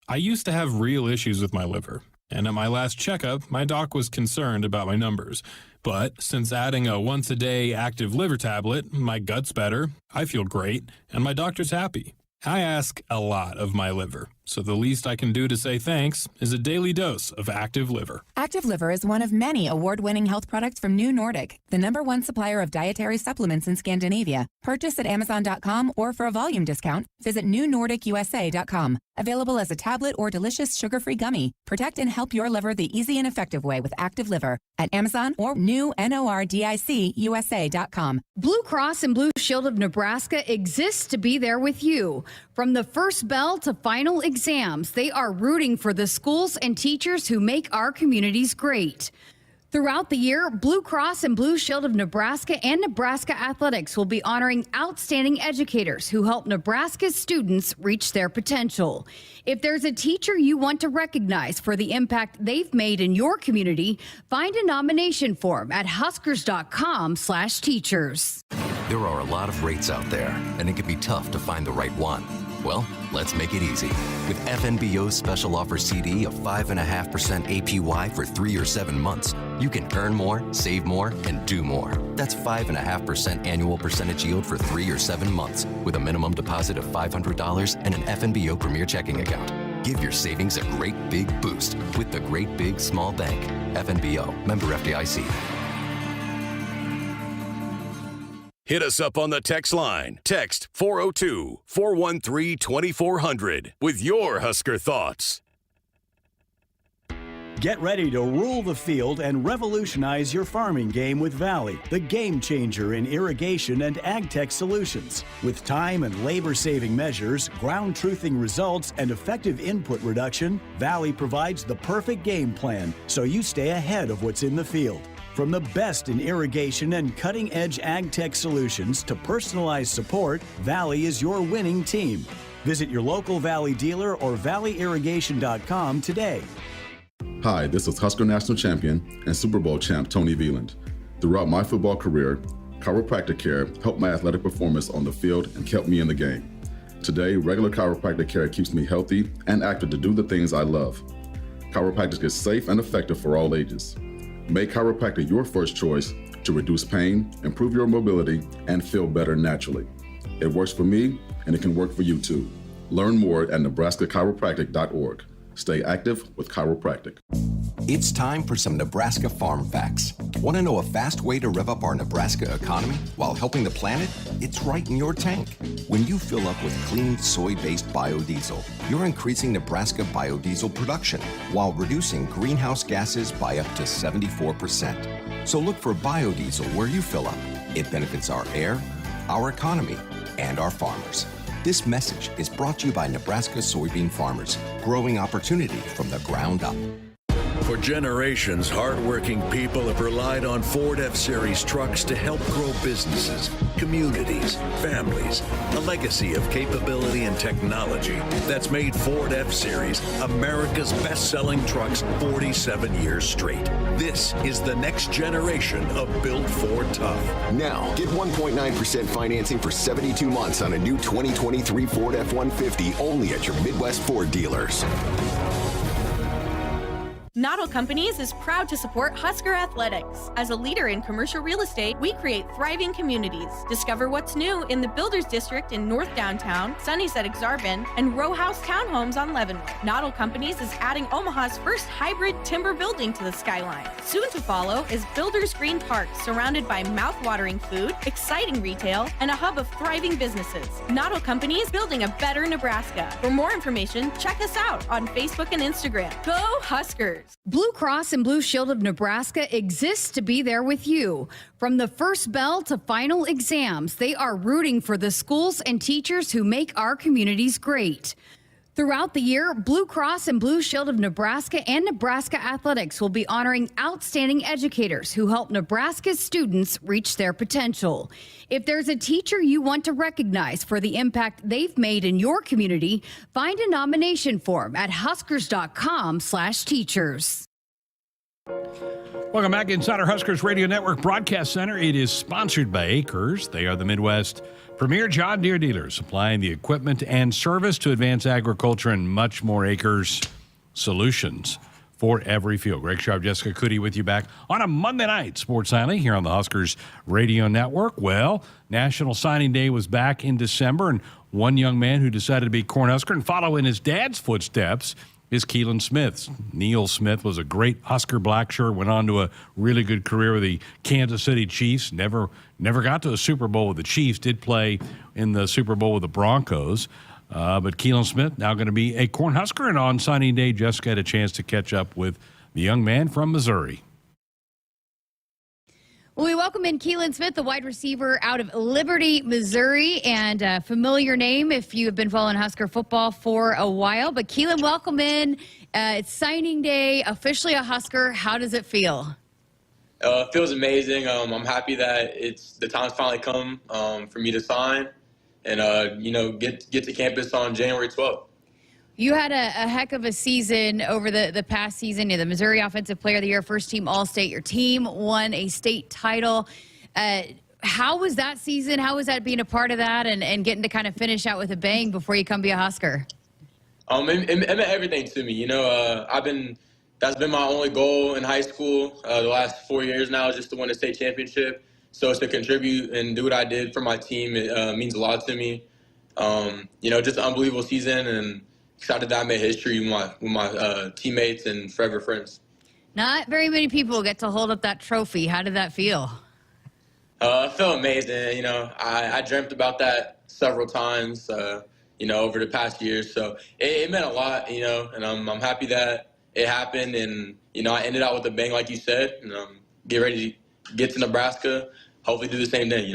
I used to have real issues with my liver, and at my last checkup, my doc was concerned about my numbers. But since adding a once-a-day active liver tablet, my gut's better, I feel great, and my doctor's happy. I ask a lot of my liver, so the least I can do to say thanks is a daily dose of Active Liver. Active Liver is one of many award-winning health products from New Nordic, the #1 supplier of dietary supplements in Scandinavia. Purchase at Amazon.com, or for a volume discount, visit newnordicusa.com. Available as a tablet or delicious sugar-free gummy. Protect and help your liver the easy and effective way with Active Liver at Amazon or newnordicusa.com. Blue Cross and Blue Shield of Nebraska exists to be there with you. From the first bell to final exams, they are rooting for the schools and teachers who make our communities great. Throughout the year, Blue Cross and Blue Shield of Nebraska and Nebraska Athletics will be honoring outstanding educators who help Nebraska's students reach their potential. If there's a teacher you want to recognize for the impact they've made in your community, find a nomination form at huskers.com/teachers. There are a lot of rates out there, and it can be tough to find the right one. Well, let's make it easy. With FNBO's special offer CD of 5.5% APY for 3 or 7 months, you can earn more, save more, and do more. That's 5.5% annual percentage yield for 3 or 7 months with a minimum deposit of $500 and an FNBO Premier checking account. Give your savings a great big boost with the Great Big Small Bank. FNBO, member FDIC. Hit us up on the text line. Text 402-413-2400 with your Husker thoughts. Get ready to rule the field and revolutionize your farming game with Valley, the game changer in irrigation and ag tech solutions. With time and labor-saving measures, ground-truthing results, and effective input reduction, Valley provides the perfect game plan so you stay ahead of what's in the field. From the best in irrigation and cutting-edge ag tech solutions to personalized support, Valley is your winning team. Visit your local Valley dealer or valleyirrigation.com today. Hi, this is Husker National Champion and Super Bowl champ Tony Veland. Throughout my football career, chiropractic care helped my athletic performance on the field and kept me in the game. Today, regular chiropractic care keeps me healthy and active to do the things I love. Chiropractic is safe and effective for all ages. Make chiropractic your first choice to reduce pain, improve your mobility, and feel better naturally. It works for me, and it can work for you too. Learn more at nebraska-chiropractic.org. Stay active with chiropractic. It's time for some Nebraska farm facts. Want to know a fast way to rev up our Nebraska economy while helping the planet? It's right in your tank. When you fill up with clean soy-based biodiesel, you're increasing Nebraska biodiesel production while reducing greenhouse gases by up to 74%. So look for biodiesel where you fill up. It benefits our air, our economy, and our farmers. This message is brought to you by Nebraska soybean farmers, growing opportunity from the ground up. For generations, hardworking people have relied on Ford F-Series trucks to help grow businesses, communities, families. A legacy of capability and technology that's made Ford F-Series America's best-selling trucks 47 years straight. This is the next generation of Built Ford Tough. Now, get 1.9% financing for 72 months on a new 2023 Ford F-150 only at your Midwest Ford dealers. Noddle Companies is proud to support Husker athletics. As a leader in commercial real estate, we create thriving communities. Discover what's new in the Builders District in North Downtown, Sunnyside-Exarban, and row house townhomes on Leavenworth. Noddle Companies is adding Omaha's first hybrid timber building to the skyline. Soon to follow is Builders Green Park, surrounded by mouth-watering food, exciting retail, and a hub of thriving businesses. Noddle Companies, building a better Nebraska. For more information, check us out on Facebook and Instagram. Go Huskers! Blue Cross and Blue Shield of Nebraska exists to be there with you. From the first bell to final exams, they are rooting for the schools and teachers who make our communities great. Throughout the year, Blue Cross and Blue Shield of Nebraska and Nebraska Athletics will be honoring outstanding educators who help Nebraska's students reach their potential. If there's a teacher you want to recognize for the impact they've made in your community, find a nomination form at huskers.com/teachers. Welcome back inside our Huskers Radio Network Broadcast Center. It is sponsored by Acres. They are the Midwest premier John Deere dealer, supplying the equipment and service to advance agriculture and much more. Acres solutions for every field. Greg Sharpe, Jessica Coody with you back on a Monday night, Sports Nightly, here on the Huskers Radio Network. Well, National Signing Day was back in December, and one young man who decided to be Cornhusker and follow in his dad's footsteps is Kelen Smith. Neil Smith was a great Husker Blackshirt, went on to a really good career with the Kansas City Chiefs. Never got to a Super Bowl with the Chiefs, did play in the Super Bowl with the Broncos. But Kelen Smith now going to be a Cornhusker, and on signing day, Jessica had a chance to catch up with the young man from Missouri. Well, we welcome in Kelen Smith, the wide receiver out of Liberty, Missouri, and a familiar name if you have been following Husker football for a while. But Keelan, welcome in. It's signing day, officially a Husker. How does it feel? It feels amazing. I'm happy that the time's finally come for me to sign and get to campus on January 12th. You had a heck of a season over the past season. You're the Missouri Offensive Player of the Year, first team All-State. Your team won a state title. how was that season? How was that being a part of that and getting to kind of finish out with a bang before you come be a Husker? It meant everything to me. That's been my only goal in high school the last 4 years now, just to win a state championship. So to contribute and do what I did for my team, it means a lot to me. Just an unbelievable season, and excited that I made history with my teammates and forever friends. Not very many people get to hold up that trophy. How did that feel? It felt amazing. I dreamt about that several times, over the past years. So it meant a lot, and I'm happy that it happened. And, I ended out with a bang, like you said, and get ready to get to Nebraska, hopefully do the same thing,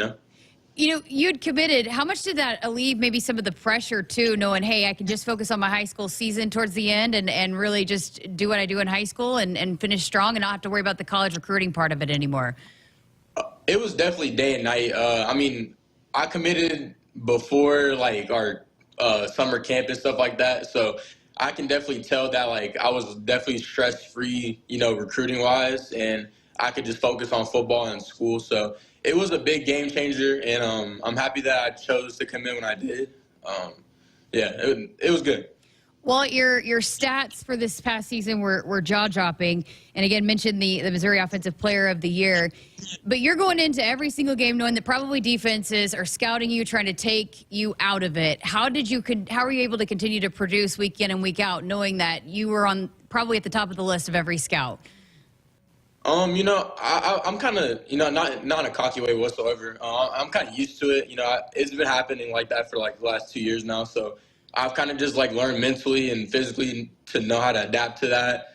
You'd committed. How much did that alleviate maybe some of the pressure, too, knowing, hey, I can just focus on my high school season towards the end and really just do what I do in high school and finish strong and not have to worry about the college recruiting part of it anymore? It was definitely day and night. I committed before, our summer camp and stuff like that. So I can definitely tell that, I was definitely stress-free, recruiting-wise, and I could just focus on football and school. So it was a big game changer, and I'm happy that I chose to commit when I did. It was good. Well, your stats for this past season were jaw-dropping, and again, mentioned the Missouri Offensive Player of the Year. But you're going into every single game knowing that probably defenses are scouting you, trying to take you out of it. How were you able to continue to produce week in and week out, knowing that you were probably at the top of the list of every scout? I'm kind of, not in a cocky way whatsoever. I'm kind of used to it. It's been happening like that for the last 2 years now. So I've kind of just learned mentally and physically to know how to adapt to that.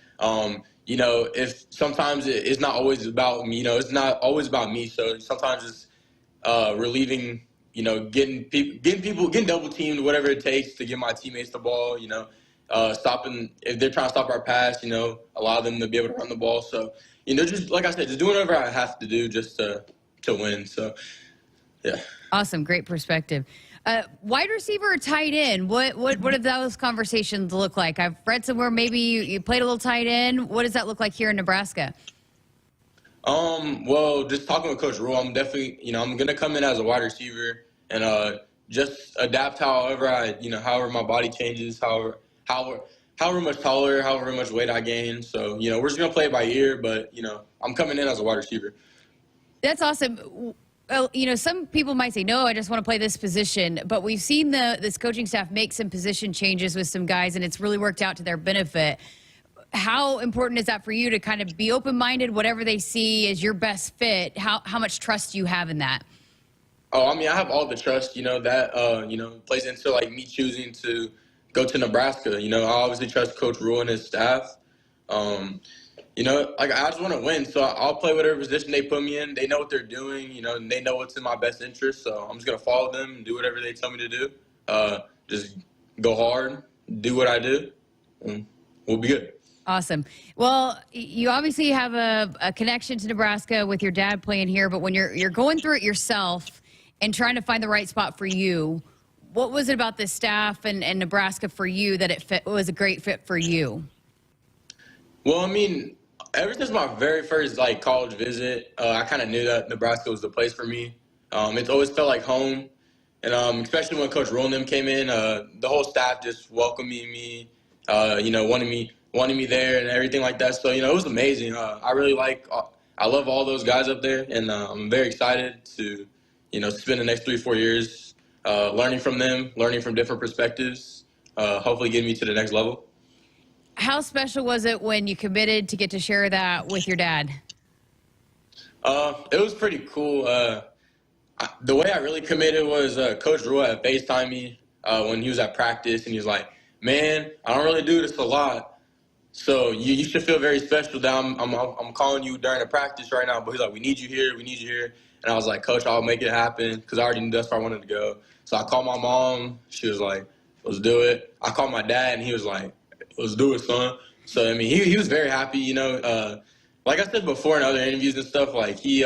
If sometimes it's not always about me, it's not always about me. So sometimes it's relieving, getting double teamed, whatever it takes to get my teammates the ball, stopping, if they're trying to stop our pass, allow them to be able to run the ball. So, just like I said, just doing whatever I have to do just to win. So, yeah. Awesome. Great perspective. Wide receiver or tight end, what did those conversations look like? I've read somewhere maybe you played a little tight end. What does that look like here in Nebraska? Well, just talking with Coach Rule, I'm definitely, I'm going to come in as a wide receiver and just adapt however my body changes, however much taller, however much weight I gain. So, we're just going to play it by ear, but, I'm coming in as a wide receiver. That's awesome. Well, some people might say, no, I just want to play this position. But we've seen this coaching staff make some position changes with some guys, and it's really worked out to their benefit. How important is that for you to kind of be open-minded, whatever they see as your best fit? How much trust do you have in that? Oh, I have all the trust, that, plays into, me choosing to go to Nebraska. I obviously trust Coach Rule and his staff. I just want to win, so I'll play whatever position they put me in. They know what they're doing, and they know what's in my best interest, so I'm just going to follow them and do whatever they tell me to do. Just go hard, do what I do, and we'll be good. Awesome. Well, you obviously have a connection to Nebraska with your dad playing here, but when you're going through it yourself and trying to find the right spot for you, what was it about this staff and Nebraska for you that it was a great fit for you? Well, ever since my very first college visit, I kind of knew that Nebraska was the place for me. It's always felt like home, and especially when Coach Rule and them came in, the whole staff just welcoming me, wanting me there and everything like that. So it was amazing. I love all those guys up there, and I'm very excited to spend the next 3-4 years learning from them, learning from different perspectives, hopefully getting me to the next level. How special was it when you committed to get to share that with your dad? It was pretty cool. The way I really committed was Coach Rule had FaceTime me when he was at practice, and he was like, man, I don't really do this a lot, so you should feel very special that I'm calling you during the practice right now. But he's like, we need you here. And I was like, Coach, I'll make it happen, because I already knew that's where I wanted to go. So I called my mom. She was like, let's do it. I called my dad, and he was like, let's do it, son. So, he was very happy, like I said before in other interviews and stuff, he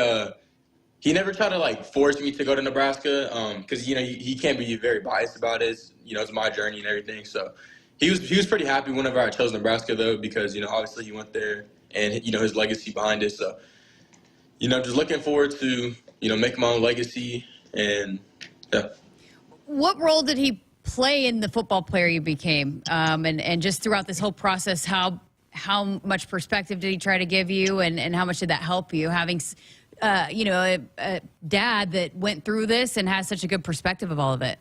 never tried to, force me to go to Nebraska, because, he can't be very biased about it. It's my journey and everything. So he was pretty happy whenever I chose Nebraska, though, because, obviously he went there and, his legacy behind it. So, just looking forward to, make my own legacy. And, yeah. What role did he play in the football player you became? And just throughout this whole process, how much perspective did he try to give you, and how much did that help you, having a dad that went through this and has such a good perspective of all of it?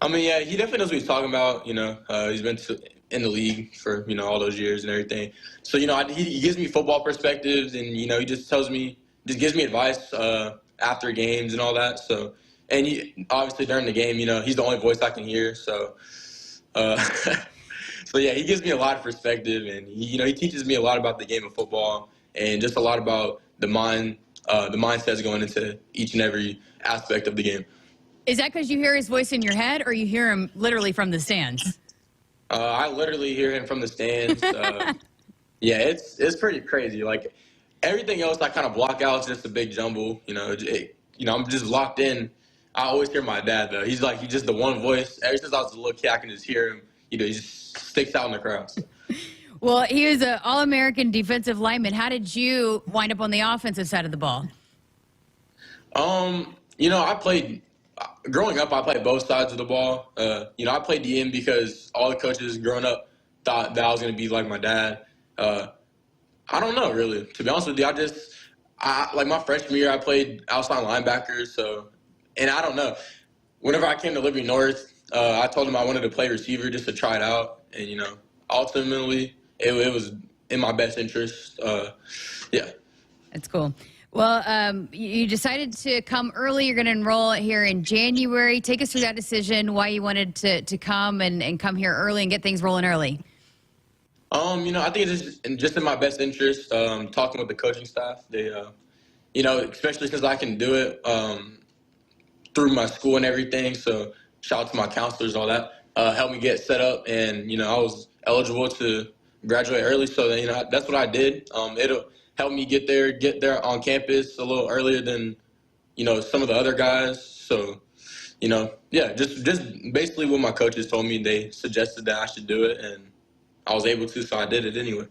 I mean, yeah, he definitely knows what he's talking about. He's been in the league for, all those years and everything. So, he gives me football perspectives, and, he just gives me advice after games and all that. So, and obviously during the game, he's the only voice I can hear. So, so yeah, he gives me a lot of perspective, and he teaches me a lot about the game of football and just a lot about the mindsets going into each and every aspect of the game. Is that because you hear his voice in your head, or you hear him literally from the stands? I literally hear him from the stands. Yeah, it's pretty crazy. Like, everything else I kind of block out. It's just a big jumble. I'm just locked in. I always hear my dad, though. He's just the one voice. Ever since I was a little kid, I can just hear him. He just sticks out in the crowds. Well, he was an All-American defensive lineman. How did you wind up on the offensive side of the ball? Growing up, I played both sides of the ball. I played DM because all the coaches growing up thought that I was going to be like my dad. I don't know, really. To be honest with you, like my freshman year, I played outside linebacker. So, and I don't know. Whenever I came to Liberty North, I told them I wanted to play receiver just to try it out. And, ultimately, it was in my best interest. Yeah. That's cool. Well, you decided to come early. You're going to enroll here in January. Take us through that decision, why you wanted to come and come here early and get things rolling early. I think it's just in my best interest, talking with the coaching staff. They, especially since I can do it through my school and everything. So shout out to my counselors, all that, helped me get set up. And, I was eligible to graduate early. So, that's what I did. It'll help me get there on campus a little earlier than, some of the other guys. So, just basically what my coaches told me. They suggested that I should do it, and I was able to, so I did it anyway.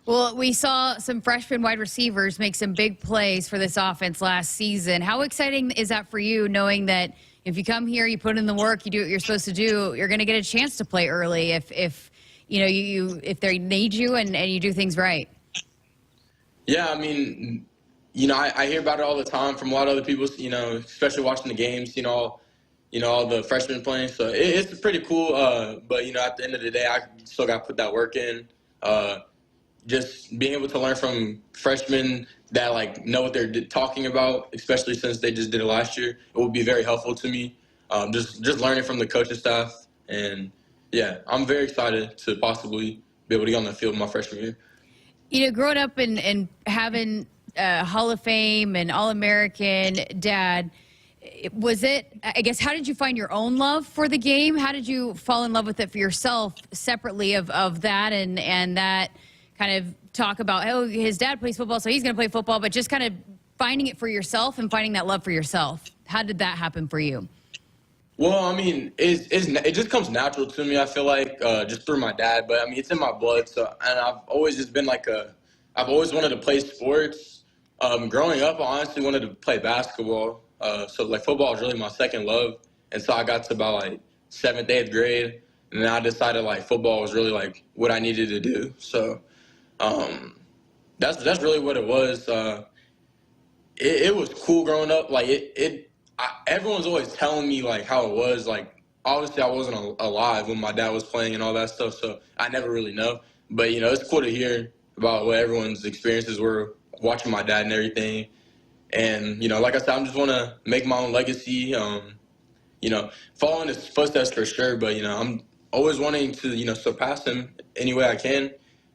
Well, we saw some freshman wide receivers make some big plays for this offense last season. How exciting is that for you, knowing that if you come here, you put in the work, you do what you're supposed to do, you're going to get a chance to play early if they need you and you do things right? Yeah, I mean, I hear about it all the time from a lot of other people, especially watching the games, all the freshmen playing. So it's pretty cool. But, at the end of the day, I still got to put that work in. Just being able to learn from freshmen that, know what they're talking about, especially since they just did it last year, it will be very helpful to me. Just learning from the coaching staff. And, yeah, I'm very excited to possibly be able to get on the field my freshman year. Growing up and having Hall of Fame and All-American dad, was it, I guess, how did you find your own love for the game? How did you fall in love with it for yourself separately of that and that kind of talk about, oh, his dad plays football, so he's going to play football, but just kind of finding it for yourself and finding that love for yourself? How did that happen for you? Well, I mean, it just comes natural to me, I feel like, just through my dad. But, I mean, it's in my blood. So, and I've always just been I've always wanted to play sports. Growing up, I honestly wanted to play basketball. So, football is really my second love. And so I got to about, 7th, 8th grade. And then I decided, football was really, what I needed to do. So, that's really what it was. It was cool growing up. Everyone's always telling me how it was. Obviously I wasn't alive when my dad was playing and all that stuff, so I never really know. But it's cool to hear about what everyone's experiences were watching my dad and everything. And like I said, I just want to make my own legacy. Following his footsteps for sure. But I'm always wanting to surpass him any way I can.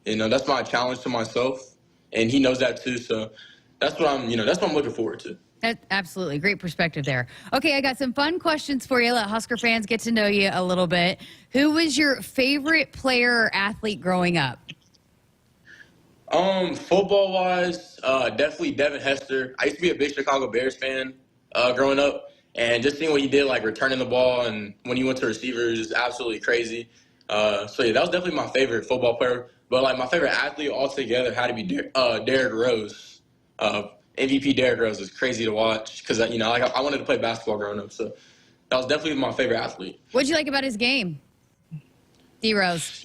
That's my challenge to myself, and he knows that too. So that's what I'm looking forward to. That's absolutely great perspective there. Okay, I got some fun questions for you. Let Husker fans get to know you a little bit. Who was your favorite player or athlete growing up? Football-wise, definitely Devin Hester. I used to be a big Chicago Bears fan growing up, and just seeing what he did, returning the ball, and when he went to receivers is absolutely crazy. So yeah, that was definitely my favorite football player. But my favorite athlete altogether had to be Derrick Rose. MVP Derrick Rose is crazy to watch because, you know, I wanted to play basketball growing up. So that was definitely my favorite athlete. What'd you like about his game? D-Rose.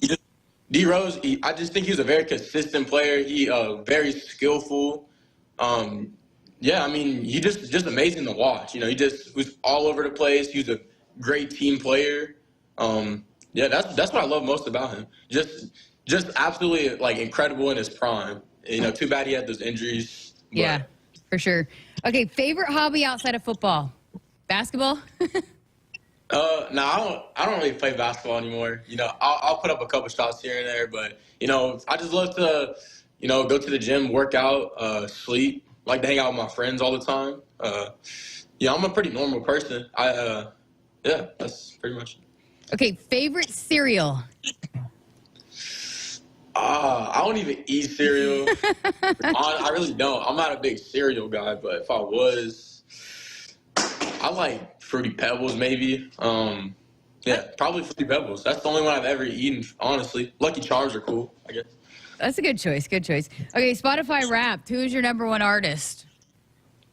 D-Rose, I just think he was a very consistent player. He very skillful. Yeah, I mean, he just amazing to watch. You know, he just was all over the place. He was a great team player. Yeah, that's what I love most about him. Just absolutely, like, incredible in his prime. You know, too bad he had those injuries. But. Yeah, for sure. Okay, favorite hobby outside of football? Basketball? No, I don't really play basketball anymore. You know, I'll put up a couple shots here and there, but, you know, I just love to, you know, go to the gym, work out, sleep, like to hang out with my friends all the time. Yeah, I'm a pretty normal person. Yeah, that's pretty much it. Okay, favorite cereal? I don't even eat cereal. I really don't. I'm not a big cereal guy, but if I was, I like Fruity Pebbles maybe. Yeah, probably Fruity Pebbles. That's the only one I've ever eaten, honestly. Lucky Charms are cool, I guess. That's a good choice. Good choice. Okay, Spotify Wrapped. Who is your number one artist?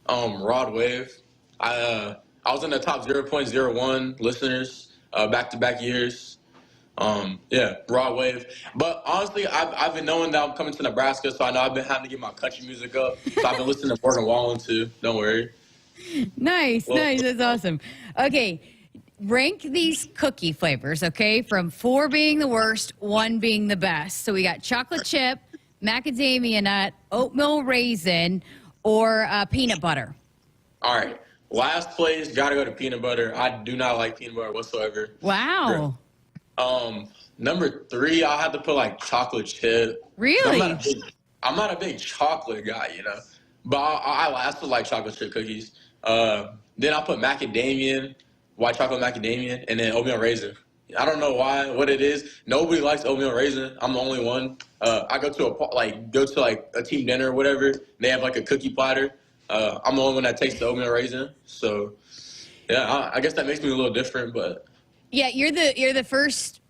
Rod Wave. I was in the top 0.01 listeners back-to-back years. Yeah, Rod Wave. But honestly, I've been knowing that I'm coming to Nebraska, so I know I've been having to get my country music up. So I've been listening to Morgan Wallen too. Don't worry. Nice. That's awesome. Okay, rank these cookie flavors, okay, from 4 being the worst, 1 being the best. So we got chocolate chip, macadamia nut, oatmeal raisin, or peanut butter. All right. Last place, got to go to peanut butter. I do not like peanut butter whatsoever. Wow. Number 3, I'll have to put like chocolate chip. Really? I'm not a big chocolate guy, you know, but I still like chocolate chip cookies. Then I'll put macadamia, white chocolate macadamia, and then oatmeal raisin. I don't know what it is. Nobody likes oatmeal raisin. I'm the only one. I go to a team dinner or whatever. They have like a cookie platter. I'm the only one that takes the oatmeal raisin. So, yeah, I guess that makes me a little different, but. Yeah, you're the first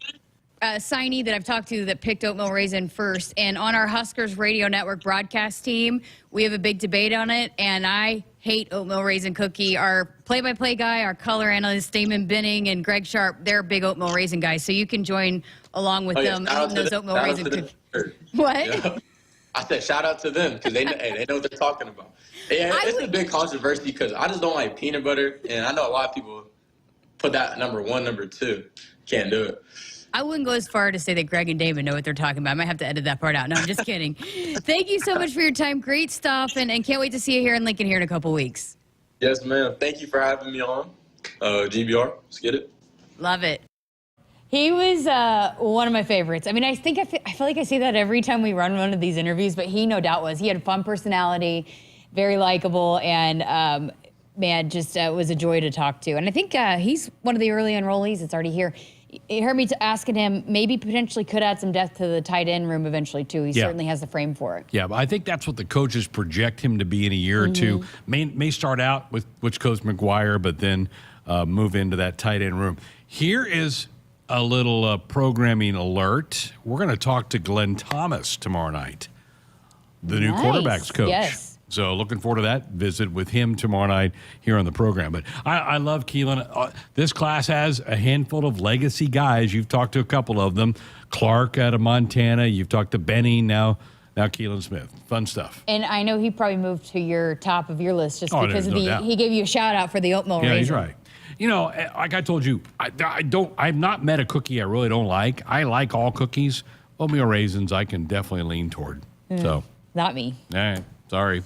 signee that I've talked to that picked oatmeal raisin first. And on our Huskers Radio Network broadcast team, we have a big debate on it. And I hate oatmeal raisin cookie. Our play-by-play guy, our color analyst, Damon Binning, and Greg Sharpe, they're big oatmeal raisin guys. So you can join along with them eating those oatmeal raisin cookies. What? Yeah. I said shout out to them because they know what they're talking about. Yeah, it's a big controversy because I just don't like peanut butter. And I know a lot of people put that number 1, number 2. Can't do it. I wouldn't go as far to say that Greg and Damon know what they're talking about. I might have to edit that part out. No, I'm just kidding. Thank you so much for your time. Great stuff. And can't wait to see you here in Lincoln here in a couple weeks. Yes, ma'am. Thank you for having me on. GBR, let's get it. Love it. He was one of my favorites. I mean, I feel like I say that every time we run one of these interviews, but he no doubt was. He had a fun personality, very likable, and man, just was a joy to talk to. And I think he's one of the early enrollees that's already here. You heard me asking him, maybe potentially could add some depth to the tight end room eventually, too. He certainly has the frame for it. Yeah, but I think that's what the coaches project him to be in a year or two. May start out with Coach McGuire, but then move into that tight end room. Here is a little programming alert. We're going to talk to Glenn Thomas tomorrow night, the new quarterbacks coach. Yes. So looking forward to that visit with him tomorrow night here on the program. But I love Keelan. This class has a handful of legacy guys. You've talked to a couple of them. Clark out of Montana. You've talked to Benny. Now Kelen Smith. Fun stuff. And I know he probably moved to your top of your list just because of he gave you a shout out for the oatmeal raisin. Yeah, he's right. You know, like I told you, I've not met a cookie I really don't like. I like all cookies. Oatmeal raisins I can definitely lean toward. So not me. All right. Sorry.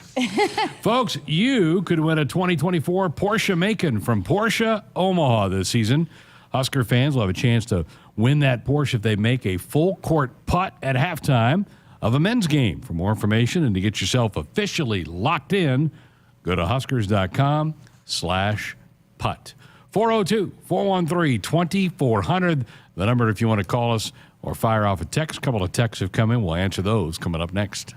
Folks, you could win a 2024 Porsche Macan from Porsche Omaha this season. Husker fans will have a chance to win that Porsche if they make a full court putt at halftime of a men's game. For more information and to get yourself officially locked in, go to huskers.com/putt. 402-413-2400, the number if you want to call us or fire off a text. A couple of texts have come in. We'll answer those coming up next.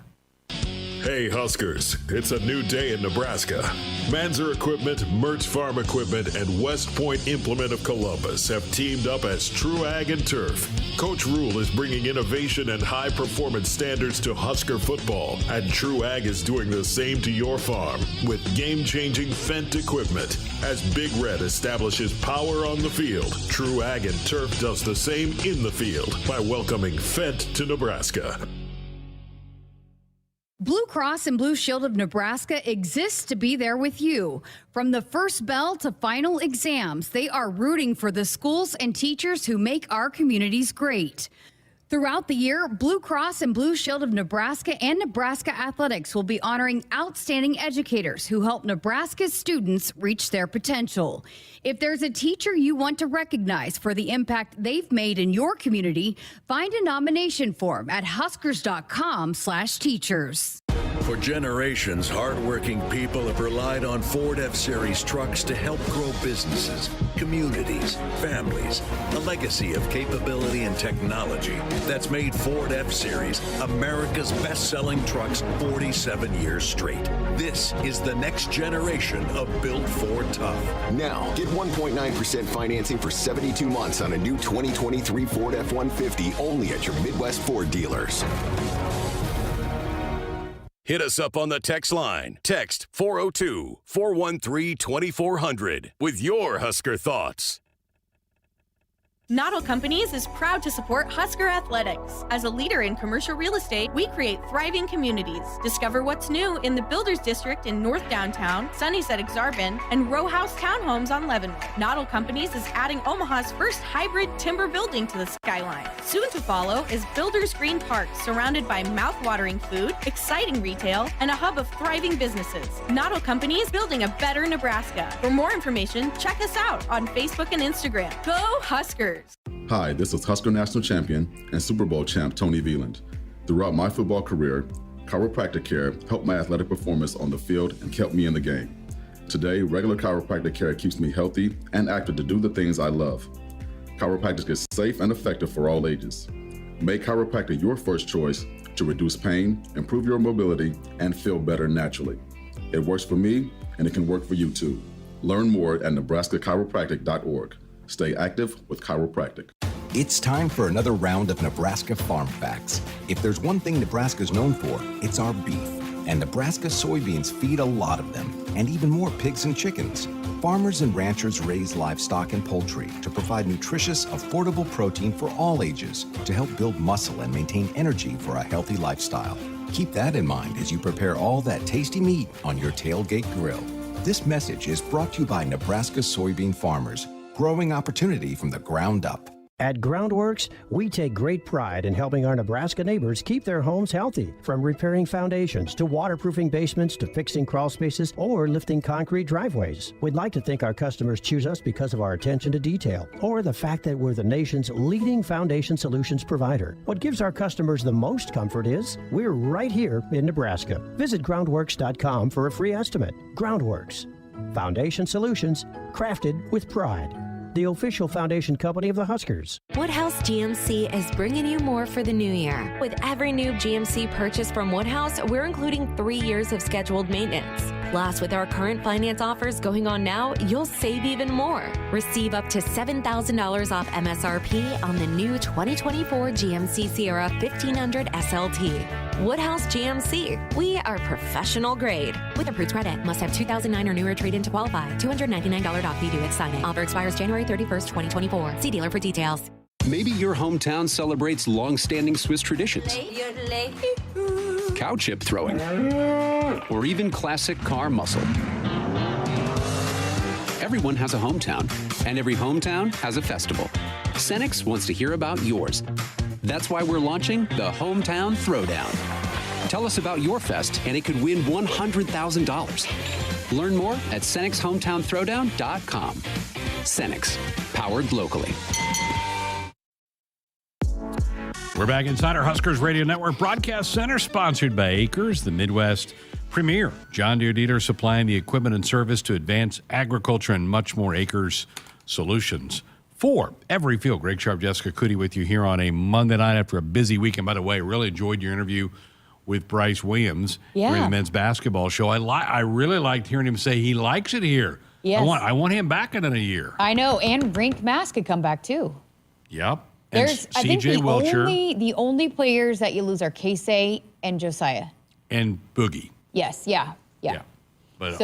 Hey Huskers, it's a new day in Nebraska. Manzer Equipment, Mertz Farm Equipment, and West Point Implement of Columbus have teamed up as True Ag and Turf. Coach Rule is bringing innovation and high-performance standards to Husker football, and True Ag is doing the same to your farm with game-changing Fendt equipment. As Big Red establishes power on the field, True Ag and Turf does the same in the field by welcoming Fendt to Nebraska. Blue Cross and Blue Shield of Nebraska exists to be there with you. From the first bell to final exams, they are rooting for the schools and teachers who make our communities great. Throughout the year, Blue Cross and Blue Shield of Nebraska and Nebraska Athletics will be honoring outstanding educators who help Nebraska's students reach their potential. If there's a teacher you want to recognize for the impact they've made in your community, find a nomination form at huskers.com/teachers. For generations, hardworking people have relied on Ford F-Series trucks to help grow businesses, communities, families. A legacy of capability and technology that's made Ford F-Series America's best-selling trucks 47 years straight. This is the next generation of Built Ford Tough. Now, get 1.9% financing for 72 months on a new 2023 Ford F-150 only at your Midwest Ford dealers. Hit us up on the text line. Text 402-413-2400 with your Husker thoughts. Noddle Companies is proud to support Husker Athletics. As a leader in commercial real estate, we create thriving communities. Discover what's new in the Builders District in North Downtown, Sunnyside-Exarban, and row house townhomes on Leavenworth. Noddle Companies is adding Omaha's first hybrid timber building to the skyline. Soon to follow is Builders Green Park, surrounded by mouth-watering food, exciting retail, and a hub of thriving businesses. Noddle Companies, building a better Nebraska. For more information, check us out on Facebook and Instagram. Go Huskers! Hi, this is Husker National Champion and Super Bowl champ Tony Veland. Throughout my football career, chiropractic care helped my athletic performance on the field and kept me in the game. Today, regular chiropractic care keeps me healthy and active to do the things I love. Chiropractic is safe and effective for all ages. Make chiropractic your first choice to reduce pain, improve your mobility, and feel better naturally. It works for me, and it can work for you too. Learn more at nebraska-chiropractic.org. Stay active with chiropractic. It's time for another round of Nebraska Farm Facts. If there's one thing Nebraska's known for, it's our beef. And Nebraska soybeans feed a lot of them, and even more pigs and chickens. Farmers and ranchers raise livestock and poultry to provide nutritious, affordable protein for all ages to help build muscle and maintain energy for a healthy lifestyle. Keep that in mind as you prepare all that tasty meat on your tailgate grill. This message is brought to you by Nebraska soybean farmers, growing opportunity from the ground up. At Groundworks, we take great pride in helping our Nebraska neighbors keep their homes healthy. From repairing foundations to waterproofing basements to fixing crawl spaces or lifting concrete driveways. We'd like to think our customers choose us because of our attention to detail or the fact that we're the nation's leading foundation solutions provider. What gives our customers the most comfort is we're right here in Nebraska. Visit groundworks.com for a free estimate. Groundworks. Foundation solutions crafted with pride. The official foundation company of the Huskers. Woodhouse GMC is bringing you more for the new year. With every new GMC purchase from Woodhouse, we're including 3 years of scheduled maintenance. Plus, with our current finance offers going on now, you'll save even more. Receive up to $7,000 off MSRP on the new 2024 GMC Sierra 1500 SLT. Woodhouse GMC. We are professional grade. With approved credit, must have 2009 or newer trade-in to qualify. $299 doc fee due at signing. Offer expires January 31st, 2024. See dealer for details. Maybe your hometown celebrates long-standing Swiss traditions. Cow chip throwing. Or even classic car muscle. Everyone has a hometown, and every hometown has a festival. Cenex wants to hear about yours. That's why we're launching the Hometown Throwdown. Tell us about your fest, and it could win $100,000. Learn more at CenexHometownThrowdown.com. Cenex, powered locally. We're back inside our Huskers Radio Network Broadcast Center, sponsored by Acres, the Midwest premier John Deere dealer supplying the equipment and service to advance agriculture and much more. Acres Solutions for every field. Greg Sharpe, Jessica Coody with you here on a Monday night after a busy weekend. By the way, really enjoyed your interview with Bryce Williams during the men's basketball show. I really liked hearing him say he likes it here. Yes. I want him back in a year. I know, and Rink Mass could come back too. Yep. There's, I think the only players that you lose are Casey and Josiah. And Boogie. Yes, yeah. But,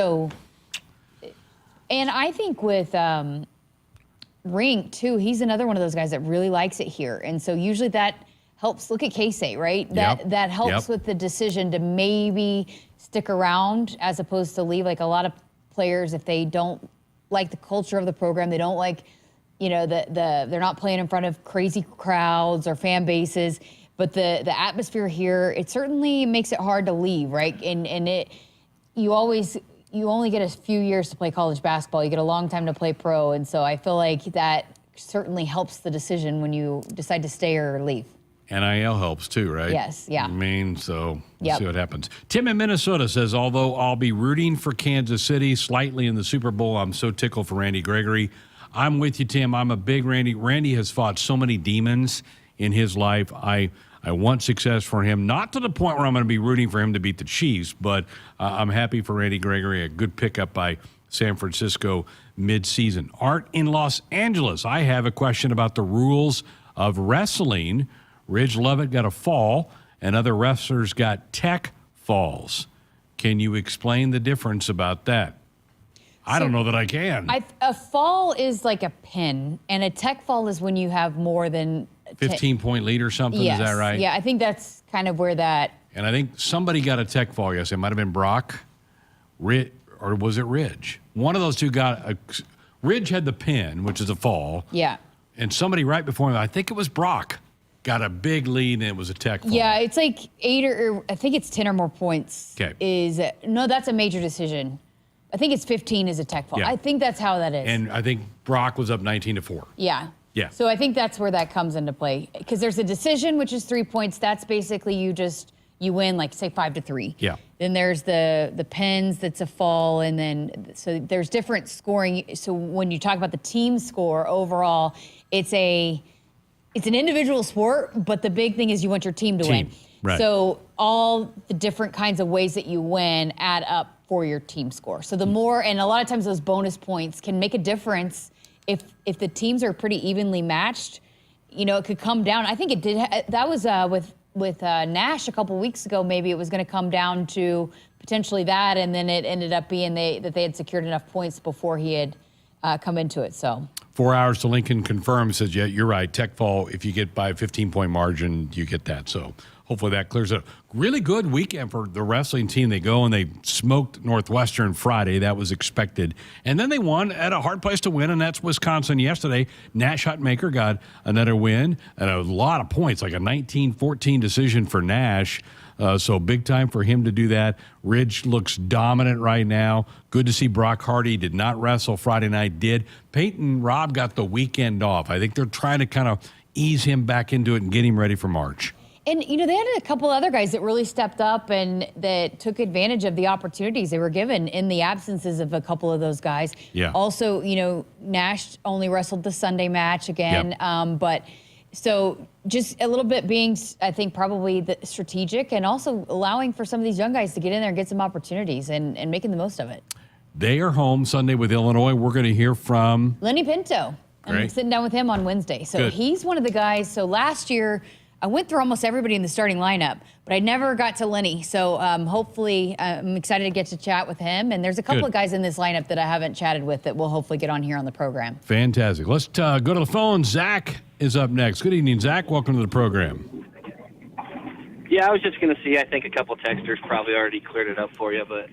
and I think with Rink too, he's another one of those guys that really likes it here. And so usually that helps. Look at Casey, right? That helps with the decision to maybe stick around as opposed to leave. Like a lot of players, if they don't like the culture of the program, they don't like, they're not playing in front of crazy crowds or fan bases, but the atmosphere here, it certainly makes it hard to leave, right? And you only get a few years to play college basketball. You get a long time to play pro, and so I feel like that certainly helps the decision when you decide to stay or leave. NIL helps too, right? Yes, yeah. So we'll see what happens. Tim in Minnesota says, although I'll be rooting for Kansas City slightly in the Super Bowl, I'm so tickled for Randy Gregory. I'm with you, Tim. I'm a big Randy. Randy has fought so many demons in his life. I want success for him, not to the point where I'm going to be rooting for him to beat the Chiefs, but I'm happy for Randy Gregory, a good pickup by San Francisco midseason. Art in Los Angeles, I have a question about the rules of wrestling. Ridge Lovett got a fall, and other wrestlers got tech falls. Can you explain the difference about that? I don't know that I can. A fall is like a pin, and a tech fall is when you have more than 15-point lead or something, yes. Is that right? Yeah, I think that's kind of where that... And I think somebody got a tech fall, yes. It might have been Brock, or was it Ridge? One of those two got Ridge had the pin, which is a fall. Yeah. And somebody right before him, I think it was Brock, got a big lead, and it was a tech fall. Yeah, it's like 8 or I think it's 10 or more points. Okay. No, that's a major decision. I think it's 15 is a tech fall. Yeah. I think that's how that is. And I think Brock was up 19-4. Yeah. Yeah. So I think that's where that comes into play. Because there's a decision, which is 3 points. That's basically you win, like, say, 5-3. Yeah. Then there's the pins, that's a fall. And then, so there's different scoring. So when you talk about the team score overall, it's an individual sport, but the big thing is you want your team to win. Right. So all the different kinds of ways that you win add up for your team score. So the more, and a lot of times those bonus points can make a difference if the teams are pretty evenly matched. It could come down. I think it did. That was with Nash a couple weeks ago. Maybe it was going to come down to potentially that, and then it ended up being that they had secured enough points before he had come into it. So 4 hours to Lincoln confirmed, says, yeah, you're right. Tech fall, if you get by a 15-point margin, you get that. So hopefully that clears it up. Really good weekend for the wrestling team. They go and they smoked Northwestern Friday. That was expected. And then they won at a hard place to win, and that's Wisconsin yesterday. Nash Hutmaker got another win and a lot of points, like a 19-14 decision for Nash. So big time for him to do that. Ridge looks dominant right now. Good to see Brock Hardy did not wrestle Friday night, did. Peyton Robb got the weekend off. I think they're trying to kind of ease him back into it and get him ready for March. And, they had a couple other guys that really stepped up and that took advantage of the opportunities they were given in the absences of a couple of those guys. Yeah. Also, Nash only wrestled the Sunday match again. Yep. But so just a little bit being, I think, probably strategic and also allowing for some of these young guys to get in there and get some opportunities and making the most of it. They are home Sunday with Illinois. We're going to hear from Lenny Pinto. I'm sitting down with him on Wednesday. So he's one of the guys. So last year, I went through almost everybody in the starting lineup, but I never got to Lenny. So hopefully I'm excited to get to chat with him. And there's a couple of guys in this lineup that I haven't chatted with that we'll hopefully get on here on the program. Fantastic. Let's go to the phone. Zach is up next. Good evening, Zach. Welcome to the program. Yeah, I was just going to see, I think a couple texters probably already cleared it up for you, but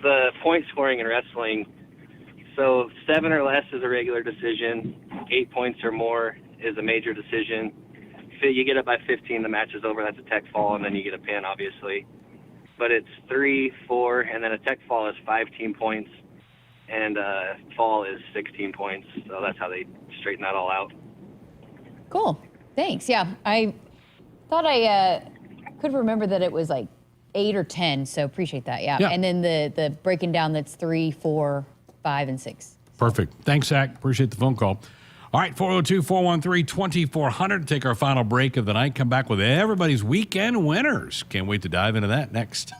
the point scoring in wrestling, so 7 or less is a regular decision, 8 points or more is a major decision. If you get up by 15, the match is over. That's a tech fall, and then you get a pin, obviously. But it's 3, 4, and then a tech fall is 5 team points, and a fall is 16 points. So that's how they straighten that all out. Cool. Thanks. Yeah, I thought I could remember that it was like 8 or 10, so appreciate that. Yeah. And then the breaking down, that's 3, 4, 5, and 6. Perfect. Thanks, Zach. Appreciate the phone call. All right, 402-413-2400 to take our final break of the night. Come back with everybody's weekend winners. Can't wait to dive into that next.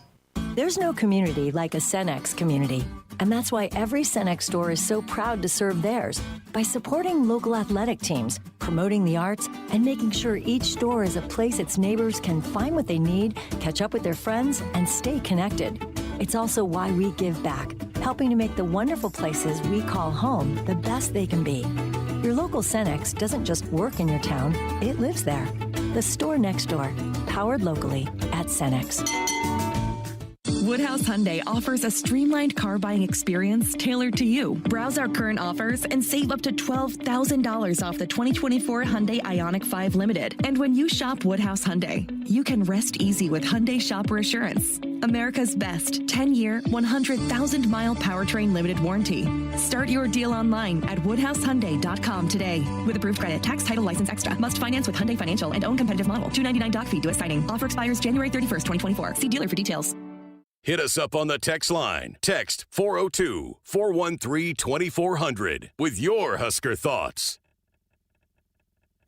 There's no community like a Cenex community. And that's why every Cenex store is so proud to serve theirs by supporting local athletic teams, promoting the arts, and making sure each store is a place its neighbors can find what they need, catch up with their friends, and stay connected. It's also why we give back, helping to make the wonderful places we call home the best they can be. Your local Cenex doesn't just work in your town, it lives there. The store next door, powered locally at Cenex. Woodhouse Hyundai offers a streamlined car buying experience tailored to you. Browse our current offers and save up to $12,000 off the 2024 Hyundai Ioniq 5 Limited. And when you shop Woodhouse Hyundai, you can rest easy with Hyundai Shopper Assurance, America's best 10-year, 100,000-mile powertrain limited warranty. Start your deal online at woodhousehyundai.com today. With approved credit, tax, title, license extra. Must finance with Hyundai Financial and own competitive model. $299 doc fee due at signing. Offer expires January 31st, 2024. See dealer for details. Hit us up on the text line. Text 402-413-2400 with your Husker thoughts.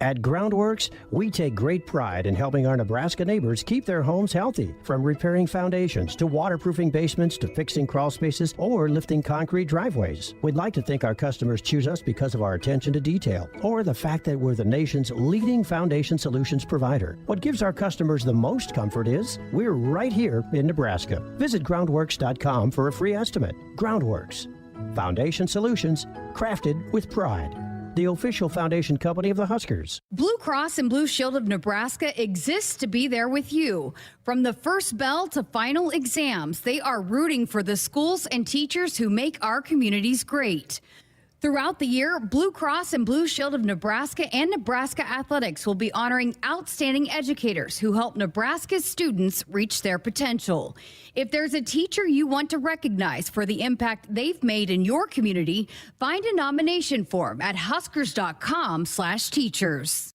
At Groundworks, we take great pride in helping our Nebraska neighbors keep their homes healthy. From repairing foundations to waterproofing basements to fixing crawl spaces or lifting concrete driveways. We'd like to think our customers choose us because of our attention to detail or the fact that we're the nation's leading foundation solutions provider. What gives our customers the most comfort is we're right here in Nebraska. Visit groundworks.com for a free estimate. Groundworks, foundation solutions crafted with pride. The official foundation company of the Huskers. Blue Cross and Blue Shield of Nebraska exists to be there with you. From the first bell to final exams, they are rooting for the schools and teachers who make our communities great. Throughout the year, Blue Cross and Blue Shield of Nebraska and Nebraska Athletics will be honoring outstanding educators who help Nebraska's students reach their potential. If there's a teacher you want to recognize for the impact they've made in your community, find a nomination form at huskers.com/teachers.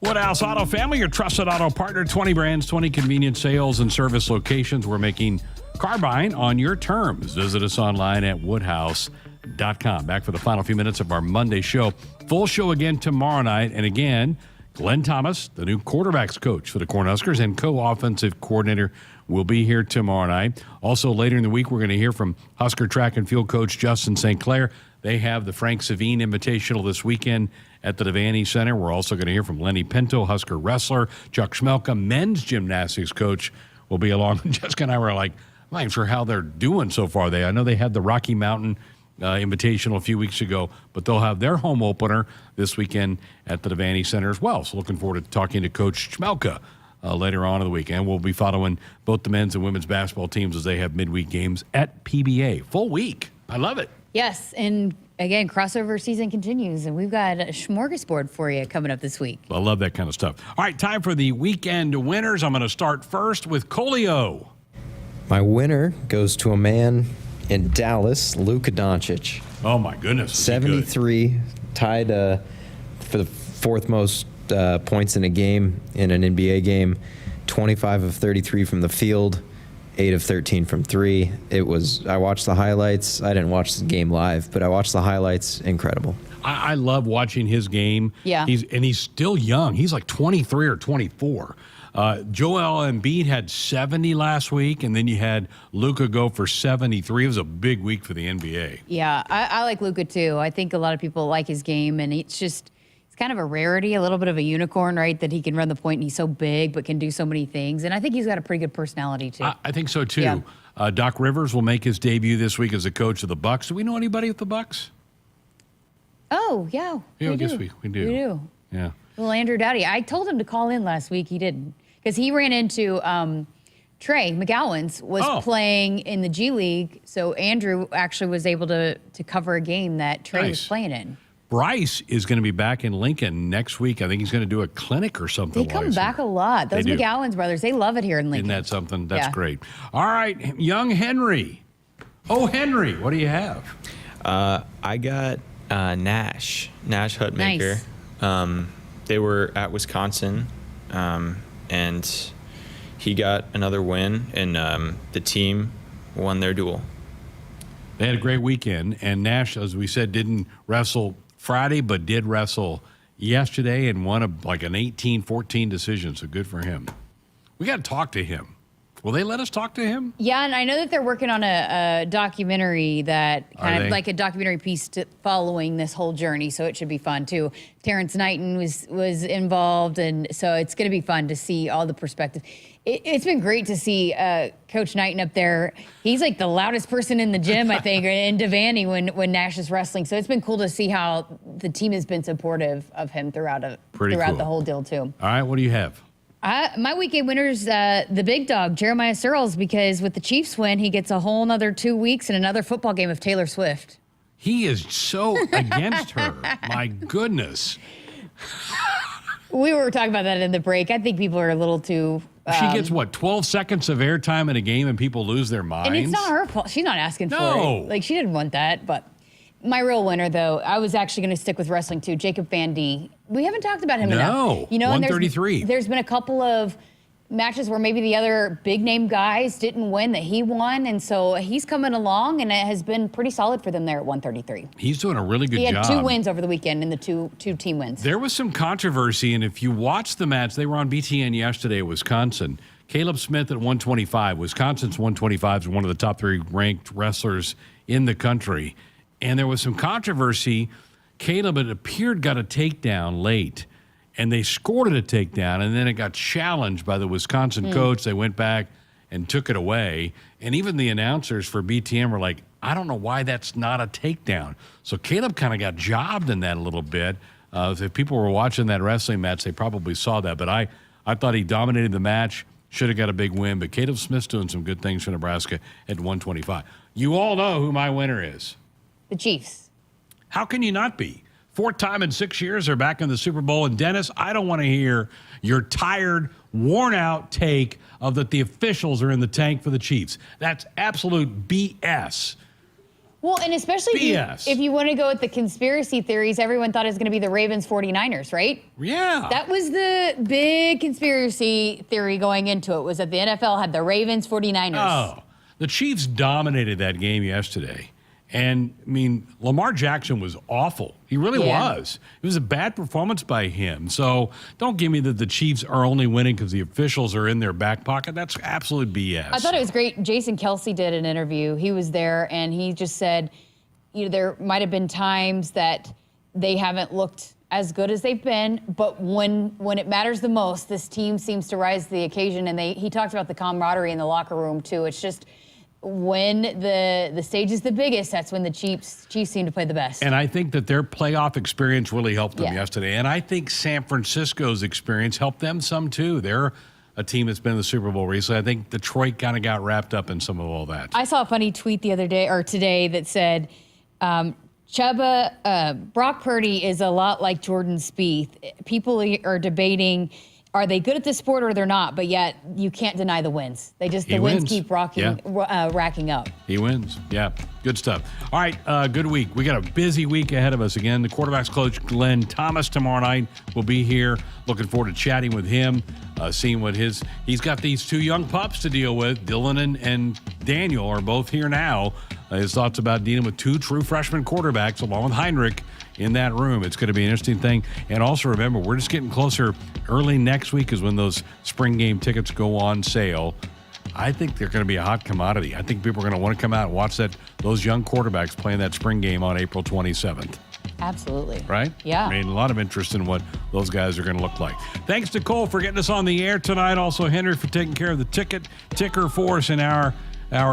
Woodhouse Auto Family, your trusted auto partner, 20 brands, 20 convenient sales and service locations. We're making car buying on your terms. Visit us online at woodhouse.com. Back for the final few minutes of our Monday show. Full show again tomorrow night. And again, Glenn Thomas, the new quarterbacks coach for the Cornhuskers and co-offensive coordinator, will be here tomorrow night. Also, later in the week, we're going to hear from Husker track and field coach Justin St. Clair. They have the Frank Savine Invitational this weekend at the Devaney Center. We're also going to hear from Lenny Pinto, Husker wrestler, Chuck Schmelka, men's gymnastics coach, will be along. Jessica and I were like, I'm not sure how they're doing so far. I know they had the Rocky Mountain Invitational a few weeks ago, but they'll have their home opener this weekend at the Devaney Center as well. So looking forward to talking to Coach Schmelka later on in the week. And we'll be following both the men's and women's basketball teams as they have midweek games at PBA. Full week. I love it. Yes, and again, crossover season continues, and we've got a smorgasbord for you coming up this week. I love that kind of stuff. All right, time for the weekend winners. I'm going to start first with Colio. My winner goes to a man in Dallas, Luka Doncic. Oh, my goodness. 73, tied for the fourth most points in a game, in an NBA game. 25 of 33 from the field, 8 of 13 from 3. I watched the highlights. I didn't watch the game live, but I watched the highlights. Incredible. I love watching his game. Yeah. He's still young. He's like 23 or 24. Joel Embiid had 70 last week, and then you had Luka go for 73. It was a big week for the NBA. Yeah, I like Luka too. I think a lot of people like his game, and it's kind of a rarity, a little bit of a unicorn, right? That he can run the point, and he's so big, but can do so many things. And I think he's got a pretty good personality too. I think so too. Yeah. Doc Rivers will make his debut this week as the coach of the Bucks. Do we know anybody with the Bucks? Oh, yeah. I guess we do. We do. Yeah. Well, Andrew Dowdy, I told him to call in last week. He didn't. Because he ran into Trey McGowan's was playing in the G League. So Andrew actually was able to cover a game that Trey was playing in. Brice is going to be back in Lincoln next week. I think he's going to do a clinic or something. They come back a lot. Those McGowan's brothers, they love it here in Lincoln. Isn't that something? That's great. All right, young Henry. Oh, Henry, what do you have? I got Nash Hutmaker. Nice. They were at Wisconsin, and he got another win, and the team won their duel. They had a great weekend, and Nash, as we said, didn't wrestle Friday, but did wrestle yesterday and won an 18-14 decision, so good for him. We got to talk to him. Will they let us talk to him? Yeah, and I know that they're working on a documentary that kind of like a documentary piece following this whole journey, so it should be fun too. Terrence Knighton was involved, and so it's going to be fun to see all the perspectives. It's been great to see Coach Knighton up there. He's like the loudest person in the gym, I think, in Devaney when Nash is wrestling. So it's been cool to see how the team has been supportive of him throughout the whole deal too. All right, what do you have? My weekend winner's the big dog, Jeremiah Searles, because with the Chiefs win, he gets a whole another 2 weeks and another football game of Taylor Swift. He is so against her. My goodness. We were talking about that in the break. I think people are a little too... She gets, 12 seconds of airtime in a game and people lose their minds? And it's not her fault. She's not asking for it. She didn't want that. But my real winner, though, I was actually going to stick with wrestling, too. Jacob Van D. We haven't talked about him enough. 133. There's been a couple of matches where maybe the other big-name guys didn't win that he won. And so he's coming along, and it has been pretty solid for them there at 133. He's doing a really good job. He had 2 wins over the weekend in the two team wins. There was some controversy, and if you watch the match, they were on BTN yesterday at Wisconsin. Caleb Smith at 125. Wisconsin's 125 is one of the top 3 ranked wrestlers in the country. And there was some controversy. Caleb, it appeared, got a takedown late, and they scored a takedown, and then it got challenged by the Wisconsin coach. They went back and took it away. And even the announcers for BTN were like, I don't know why that's not a takedown. So Caleb kind of got jobbed in that a little bit. If people were watching that wrestling match, they probably saw that. But I thought he dominated the match, should have got a big win. But Caleb Smith's doing some good things for Nebraska at 125. You all know who my winner is. The Chiefs. How can you not be? 4th time in 6 years, they're back in the Super Bowl. And Dennis, I don't want to hear your tired, worn-out take of that the officials are in the tank for the Chiefs. That's absolute BS. Well, and especially if you want to go with the conspiracy theories, everyone thought it was going to be the Ravens 49ers, right? Yeah. That was the big conspiracy theory going into it, was that the NFL had the Ravens 49ers. Oh, the Chiefs dominated that game yesterday. And, I mean, Lamar Jackson was awful. He really was. It was a bad performance by him. So don't give me that the Chiefs are only winning because the officials are in their back pocket. That's absolute BS. I thought it was great. Jason Kelsey did an interview. He was there, and he just said, there might have been times that they haven't looked as good as they've been, but when it matters the most, this team seems to rise to the occasion. And he talked about the camaraderie in the locker room, too. It's just... when the stage is the biggest, that's when the Chiefs seem to play the best. And I think that their playoff experience really helped them yesterday. And I think San Francisco's experience helped them some, too. They're a team that's been in the Super Bowl recently. I think Detroit kind of got wrapped up in some of all that. I saw a funny tweet the other day, or today, that said, Brock Purdy is a lot like Jordan Spieth. People are debating, are they good at this sport or they're not? But yet you can't deny the wins. The wins keep racking up. He wins. Yeah, good stuff. All right, good week. We got a busy week ahead of us again. The quarterback's coach, Glenn Thomas, tomorrow night will be here. Looking forward to chatting with him, seeing what he's got these 2 young pups to deal with. Dylan and Daniel are both here now. His thoughts about dealing with 2 true freshman quarterbacks along with Heinrich in that room. It's going to be an interesting thing. And also remember, we're just getting closer. Early next week is when those spring game tickets go on sale. I think they're going to be a hot commodity. I think people are going to want to come out and watch those young quarterbacks playing that spring game on April 27th. Absolutely. Right? Yeah. I mean, a lot of interest in what those guys are going to look like. Thanks to Cole for getting us on the air tonight. Also, Henry for taking care of the ticker for us in Hour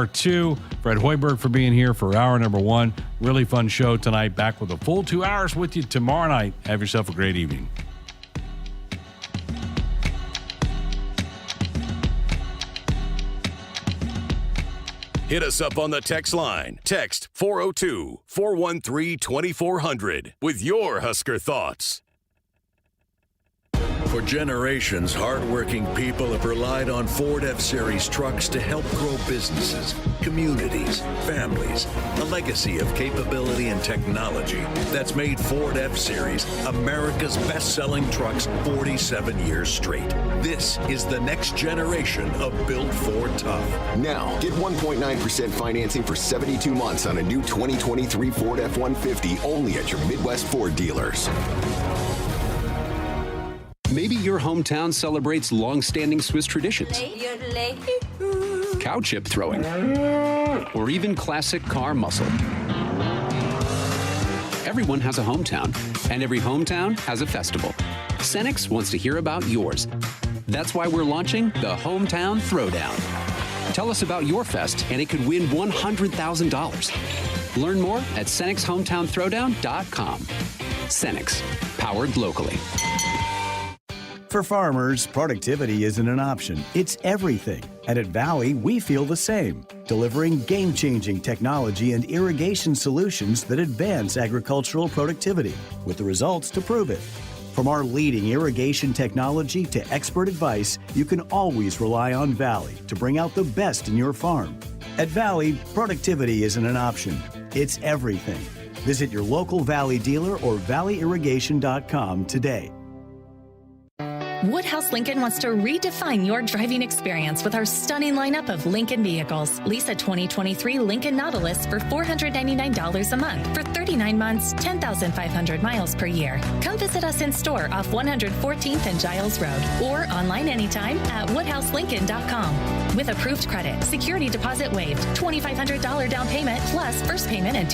2. Fred Hoiberg for being here for hour number 1. Really fun show tonight. Back with a full 2 hours with you tomorrow night. Have yourself a great evening. Hit us up on the text line. Text 402-413-2400 with your Husker thoughts. For generations, hardworking people have relied on Ford F-Series trucks to help grow businesses, communities, families. A legacy of capability and technology that's made Ford F-Series America's best-selling trucks 47 years straight. This is the next generation of Built Ford Tough. Now, get 1.9% financing for 72 months on a new 2023 Ford F-150 only at your Midwest Ford dealers. Maybe your hometown celebrates long-standing Swiss traditions. Cow chip throwing. Or even classic car muscle. Everyone has a hometown, and every hometown has a festival. Cenex wants to hear about yours. That's why we're launching the Hometown Throwdown. Tell us about your fest, and it could win $100,000. Learn more at CenexHometownThrowdown.com. Cenex, powered locally. For farmers, productivity isn't an option, it's everything. And at Valley, we feel the same, delivering game-changing technology and irrigation solutions that advance agricultural productivity, with the results to prove it. From our leading irrigation technology to expert advice, you can always rely on Valley to bring out the best in your farm. At Valley, productivity isn't an option, it's everything. Visit your local Valley dealer or valleyirrigation.com today. Woodhouse Lincoln wants to redefine your driving experience with our stunning lineup of Lincoln vehicles. Lease a 2023 Lincoln Nautilus for $499 a month for 39 months, 10,500 miles per year. Come visit us in store off 114th and Giles Road or online anytime at woodhouselincoln.com. With approved credit, security deposit waived, $2,500 down payment plus first payment and